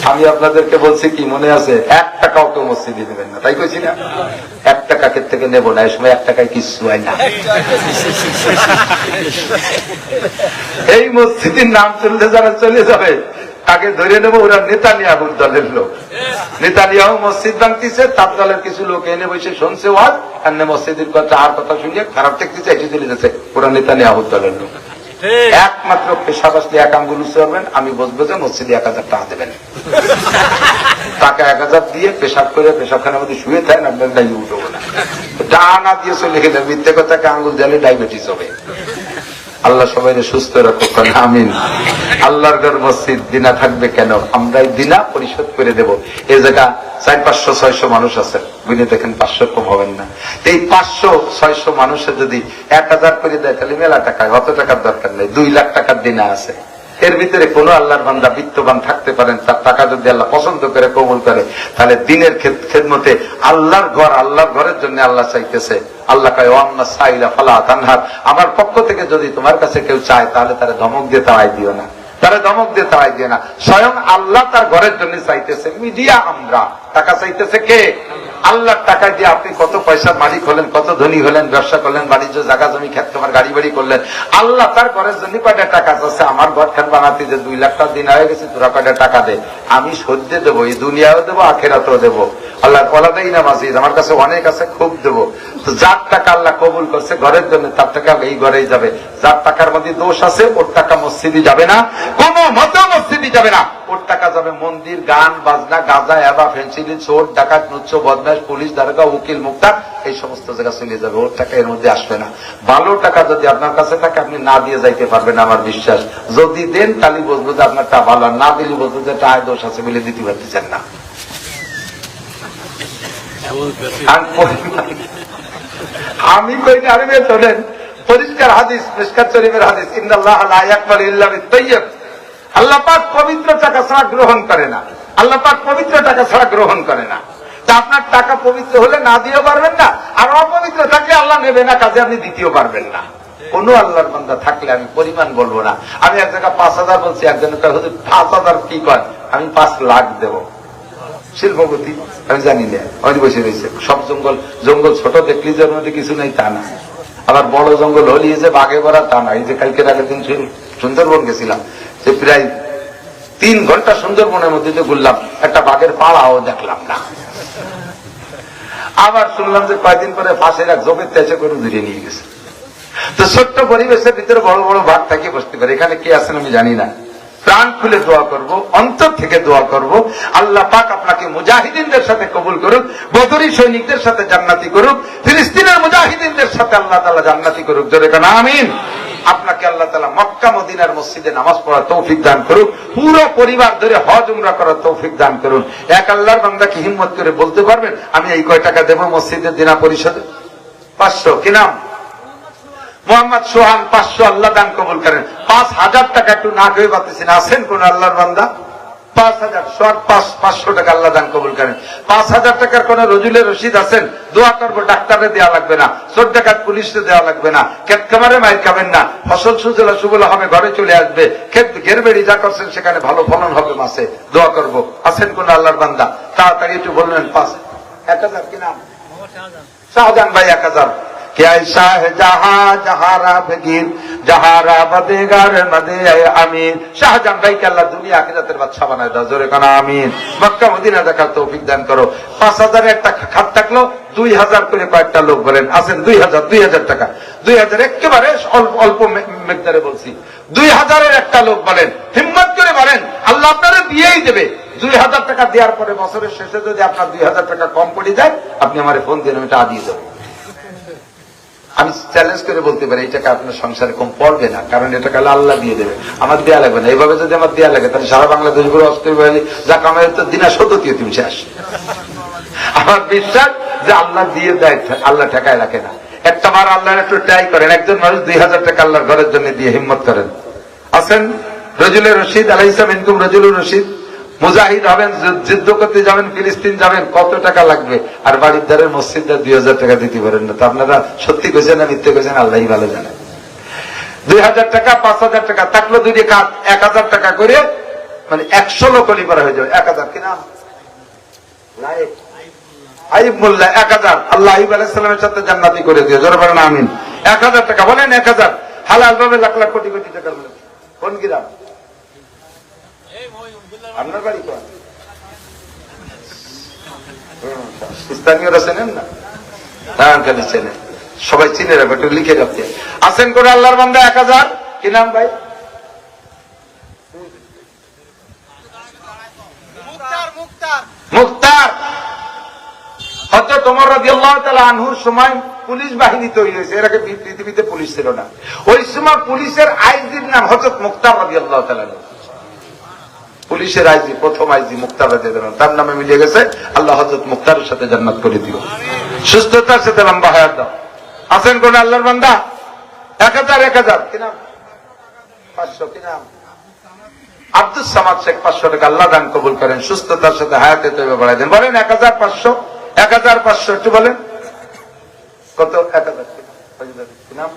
আমি আপনাদেরকে বলছি কি মনে আছে, 1 টাকাও কেউ মসজিদে দেবেন না, তাই কইছি না? 1 টাকা থেকে নেব না, এই সময় 1 টাকায় কিছু হয় না। এই মসজিদের নাম চললে যারা চলে যাবে তাকে ধরে নেবো, ওরা নেতানিয়াহুর দলের লোক। নেতানিয়াহু মসজিদ ভাঙতিছে, তার দলের কিছু লোক এনে বসে শুনছে ওয়াজ, আর মসজিদের কথা আর কথা শুনিয়ে খারাপ ঠেকতেছে, এটি চলে যাচ্ছে। ওরা নেতানিয়াহুর দলের লোক। একমাত্র পেশাব আসলে 1 আঙ্গুল উঁচু করবেন, আমি বসবো যে মসজিদে 1000 টাকা দেবেন। টাকা 1000 দিয়ে পেশাব করে পেশাবখানার মধ্যে শুয়ে থাকেন, আপনার ডাই উঠবো না। ডানা দিয়ে চলে গেলে মিথ্যে কথাকে আঙ্গুল দিলে ডায়াবেটিস হবে। আল্লাহ সবাই সুস্থ রাখুক, আমিন। আল্লাহর ঘর মসজিদ দিনা থাকবে কেন? আমরাই দিনা পরিশোধ করে দেব। এই জায়গা 400-500-600 মানুষ আছে, বুঝে দেখেন 500 কম হবেন না। এই 500-600 মানুষের যদি 1000 করে দেয় তাহলে মেলা টাকা, অত টাকার দরকার নেই। 2 লাখ টাকার দিনা আছে। এর ভিতরে কোন আল্লাহর বান্দা বিত্তবান থাকতে পারেন, তার টাকা যদি আল্লাহ পছন্দ করে কবুল করে, তাহলে দিনের খেদমতে আল্লাহর ঘর, আল্লাহর ঘরের জন্য আল্লাহ চাইতেছে। আল্লাহ কয় ওয়ান্না সাইলা ফালা তানহার, আমার পক্ষ থেকে যদি তোমার কাছে কেউ চায় তাহলে তারা ধমক দিয়ে তাড়াই দিও না, তারা ধমক দিয়ে তাড়াই দিও না। স্বয়ং আল্লাহ তার ঘরের জন্য চাইতেছে। মিডিয়া আমরা, টাকা চাইতেছে কে? আল্লাহর টাকা দিয়ে আপনি কত পয়সার মালিক হলেন, কত ধনী হলেন, ব্যবসা করলেন, বাণিজ্য, জায়গা জমি, খেত খামার, গাড়ি বাড়ি করলেন। আল্লাহ তার ঘরের জন্য কয়টা টাকা চাচ্ছে? আমার ঘর খান বানাতে যে 2 লাখ টাকা দিন হয়ে গেছে, তোরা কয়টা টাকা দে, আমি সহ্যে দেবো, এই দুনিয়াও দেবো, আখেরাতেও দেবো। আল্লাহ বলাতেই না মাসিদ আমার কাছে অনেক আছে, খুব দেবো। তো যার টাকা আল্লাহ কবুল করছে ঘরের জন্য, তার টাকা এই ঘরেই যাবে। যার টাকার মধ্যে দোষ আছে ওর টাকা মসজিদে যাবে না, কোন মতে মসজিদে যাবে না। ওর টাকা যাবে মন্দির, গান বাজনা, গাঁজা, এবা, ফেন্সিডিল, চোর ডাকাত, নুচ্ছ, বদমাশ, পুলিশ, দারোগা, উকিল, মুক্তার, এই সমস্ত জায়গা চলে যাবে। ওর টাকা এর মধ্যে আসবে না। ভালো টাকা যদি আপনার কাছে থাকে আপনি না দিয়ে যাইতে পারবেন, আমার বিশ্বাস। যদি দেন তাহলে বলবো যে আপনার টা ভালো, না দিলে বলবো যে টায় দোষ আছে বলে দিতে পারতেছেন না। আমি কই না, আরে শোনেন, পরিষ্কার হাদিস, মিশকাত শরীফের হাদিস, ইন্নাল্লাহ লা ইয়াকবালু ইল্লা বিত-তাইয়্যিব। আল্লাহ পাক পবিত্র টাকা ছাড়া গ্রহণ করে না। আল্লাহ পাক পবিত্র টাকা ছাড়া গ্রহণ করে না। তা আপনার টাকা পবিত্র হলে না দিয়েও পারবেন না, আর অপবিত্র থাকলে আল্লাহ নেবে না, কাজে আপনি দিতেও পারবেন না। কোন আল্লাহর বান্দা থাকলে আমি পরিমাণ বলবো না। আমি এক জায়গায় 5000 বলছি, একজন 5000 কি কর, আমি 5 লাখ দেব। শিল্পপতি আমি জানি না, অনেক বসে রয়েছে। সব জঙ্গল জঙ্গল ছোট দেখলি যে মধ্যে কিছু নাই তা না, আবার বড় জঙ্গল হলি যে বাঘে ভরা তা না। এই যে কালকের আগের দিন সুন্দরবন গেছিলাম, যে প্রায় 3 ঘন্টা সুন্দরবনের মধ্যে যে ঘুরলাম, একটা বাঘের পাড়াও দেখলাম না। আবার শুনলাম যে কয়েকদিন পরে ফাঁসের এক জমির তেজে করে ধরে নিয়ে গেছে। তো ছোট্ট পরিবেশের ভিতরে বড় বড় বাঘ থাকে বসতে পারে। এখানে কে আছেন আমি জানি না। প্রাণ খুলে দোয়া করব, অন্তর থেকে দোয়া করব, আল্লাহ পাক আপনাকে মুজাহিদিনদের সাথে কবুল করুক, বদরি সৈনিকদের সাথে জান্নাতি করুক, ফিলিস্তিনের মুজাহিদিনদের সাথে আল্লাহ তাআলা জান্নাতি করুক। জোরে কেন আমিন। আপনাকে আল্লাহ তাআলা মক্কা মদিনার মসজিদে নামাজ পড়ার তৌফিক দান করুক, পুরো পরিবার ধরে হজ উমরা করার তৌফিক দান করুন। এক আল্লাহর বান্দা কি হিম্মত করে বলতে পারবেন আমি এই কয় টাকা দেব মসজিদের দিনা পরিষদে? 500। কি নাম? মোহাম্মদ সোহান। 500 আল্লাহ দান কবুল করেন। 5000 টাকা একটু না খেয়ে পাচ্ছি না। আছেন কোন আল্লাহর বান্দা? 5,000 500 টাকা আল্লাহ দান কবুল করেন। 5,000 টাকার কোন রজুলের রশিদ আছেন? দোয়া করবো, ডাক্তারে দেওয়া লাগবে না, চোর ডাকাত পুলিশে দেওয়া লাগবে না, ক্ষেত খামারে মাইর খাবেন না, ফসল সুজলা সুবলা হবে, ঘরে চলে আসবে, ক্ষেত ঘেরবেড়ি যা করছেন সেখানে ভালো ফলন হবে মাসে, দোয়া করবো। আছেন কোন আল্লাহর বান্দা? তাড়াতাড়ি একটু বললেন। 1,000 কি নাম? শাহজাহান ভাই 1,000। क्या शाह जहां जहारा बगीर जहारा बदेगार मदे आमीन। শাহজাহান ভাইকে আল্লাহ দুনিয়া আখিরাতের বাদশা বানায় দাও, জোরে কানা আমিন। মক্কা মদিনা দেখার তৌফিক দান করো। 5,000 একটা খাত থাকলো, 2,000 করে কয়েকটা লোক বলেন আছেন? 2,000 টাকা, 2,000 একেবারে অল্প মেকদারে বলছি। 2,000 একটা লোক বলেন, হিম্মত করে বলেন, আল্লাহ আপনারা দিয়েই দেবে। 2,000 টাকা দেওয়ার পরে বছরের শেষে যদি আপনার 2,000 টাকা কম পড়ে যায়, আপনি আমার ফোন দিন, আমি টা দিয়ে দেবো। আমি চ্যালেঞ্জ করে বলতে পারি এই টাকা আপনার সংসারে কম পড়বে না, কারণ এটা কালে আল্লাহ দিয়ে দেবে, আমার দেয়া লাগবে না। এইভাবে যদি আমার দেয়া লাগে তাহলে সারা বাংলাদেশ ঘুরে অস্ত্র যা কামাই তো দিনা 17 তুমি শেষ। আমার বিশ্বাস যে আল্লাহ দিয়ে দেয়, আল্লাহ ঠেকায় রাখে না। একটা বার আল্লাহর একটু ট্রাই করেন, একজন মানুষ 2,000 টাকা আল্লাহর ঘরের জন্য দিয়ে হিম্মত করেন। আছেন রজুলের রশিদ আলাইহিস মিনকুম রজুলুর রশিদ, মুজাহিদ হবেন, যুদ্ধ করতে যাবেন, ফিলিস্তিন যাবেন, কত টাকা লাগবে? আর বাড়ির ধারের মসজিদটা 2,000 টাকা দিতে পারেন না। তো আপনারা সত্যি কইছেন না মিথ্যে কইছেন? আল্লাহই ভালো জানে। 2,000 টাকা 5,000 টাকা থাকলো, দুইটি কাজ 1,000 টাকা করে, মানে 100 লোক করা হয়ে যাবে। 1,000 কি নাম? আইব মোল্লা 1,000। আল্লাহ আইব আলাইহিস সালামের সাথে জান্নাতি করে দিও, জোরে বলেন আমিন। 1,000 টাকা বলেন, 1,000 হালাল ভাবে লাখ লাখ কোটি কোটি টাকা। কোন গ্রাম? আপনার বাড়ি কোন? স্থানীয়রা চেনেন না? খালি চেনেন, সবাই চিনে রাখবে, একটু লিখে রাখতে। আছেন করে আল্লাহর বান্দা 1,000 কি নাম ভাই? মুক্তার। হযরত ওমর রাদিয়াল্লাহু তাআলা আনহুর সময় পুলিশ বাহিনী তৈরি হয়েছে, এর আগে পৃথিবীতে পুলিশ ছিল না। ওই সময় পুলিশের আইজির নাম হযরত মুক্তার রাদিয়াল্লাহু তাআলা। পুলিশের আইজি, প্রথম আইজি মুক্তার রাদিয়াল্লাহু, তার নামে মিলে গেছে। আল্লাহ হযরত মুক্তারের সাথে জান্নাত করে দিও, সুস্থতার সাথে লম্বা হায়াত দাও। আছেন কোন আল্লাহর বান্দা? 1,000 কি নাম? 500 কি নাম? আব্দুস সামাদ শেখ 500 টাকা আল্লাহ দান কবুল করেন, সুস্থতার সাথে হায়াতে তৈবা বাড়াই দেন। বলেন 1,500 1,500 একটু বলেন কত? 1,000 কি নাম?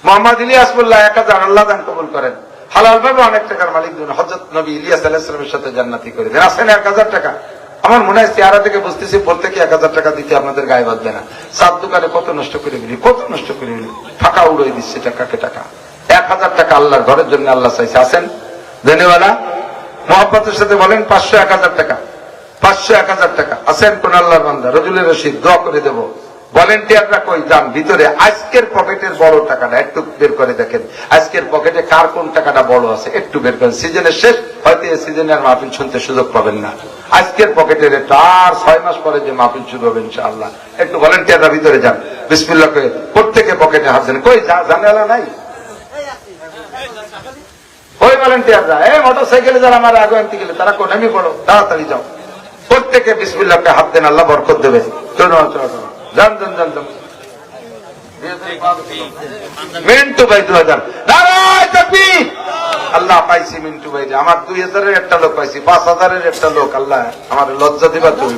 মোহাম্মদ ইলিয়াস মোল্লা 1,000 আল্লাহ দান কবুল করেন, হালাল ভাবে অনেক টাকার মালিক দিন, হযরত নবী ইলিয়াস আলাইহিস সালামের সাথে জান্নাতি করে দেন। আছেন 1,000 টাকা? আমার মনে হয় চেহারা থেকে বুঝতেছি বলতে কি 1,000 টাকা দিতে আপনাদের গায়ে বাঁধবে না। চার দোকানে কত নষ্ট করে ফেলি, কত নষ্ট করে ফেলি, ফাঁকা উড়িয়ে দিচ্ছে টাকাকে টাকা। 1,000 টাকা আল্লাহর ঘরের জন্য আল্লাহ চাইছে। আছেন ধন্যবাদ মোহাব্বতের সাথে বলেন 500 1,000 টাকা, 500 1,000 টাকা। আছেন কোন আল্লাহর বান্দা? রজুলের রশিদ দোয়া করে দেবো। ভলেন্টিয়াররা কই যান ভিতরে? আজকের পকেটের বড় টাকাটা একটু বের করে দেখেন, আজকের পকেটে কার কোন টাকাটা বড় আছে একটু বের করেন। সিজনের শেষ, হয়তো এই সিজনে আর মাহফিল শুনতে সুযোগ পাবেন না। আজকের পকেটের একটা, আর 6 মাস পরে যে মাহফিল শুরু হবে ইনশাআল্লাহ, একটু ভলেন্টিয়াররা ভিতরে যান, বিসমিল্লাহ করে প্রত্যেকে পকেটে হাত দেন। কই জানালা নাই? ওই ভলেন্টিয়াররা মোটর সাইকেলে যারা আমার আগে আনতে গেলে তারা কোন? আমি পড়ো, তাড়াতাড়ি যাও, প্রত্যেকে বিসমিল্লাহ করে হাত দেন, আল্লাহ বরকত দেবে। যান যান যান যান। মিন্টু ভাই 2,000 নারায়ে তাকবীর। আল্লাহ পাইছি মিন্টু ভাই, আমার 2,000 একটা লোক পাইছি, 5,000 একটা লোক। আল্লাহ আমার লজ্জা দিবা তুমি।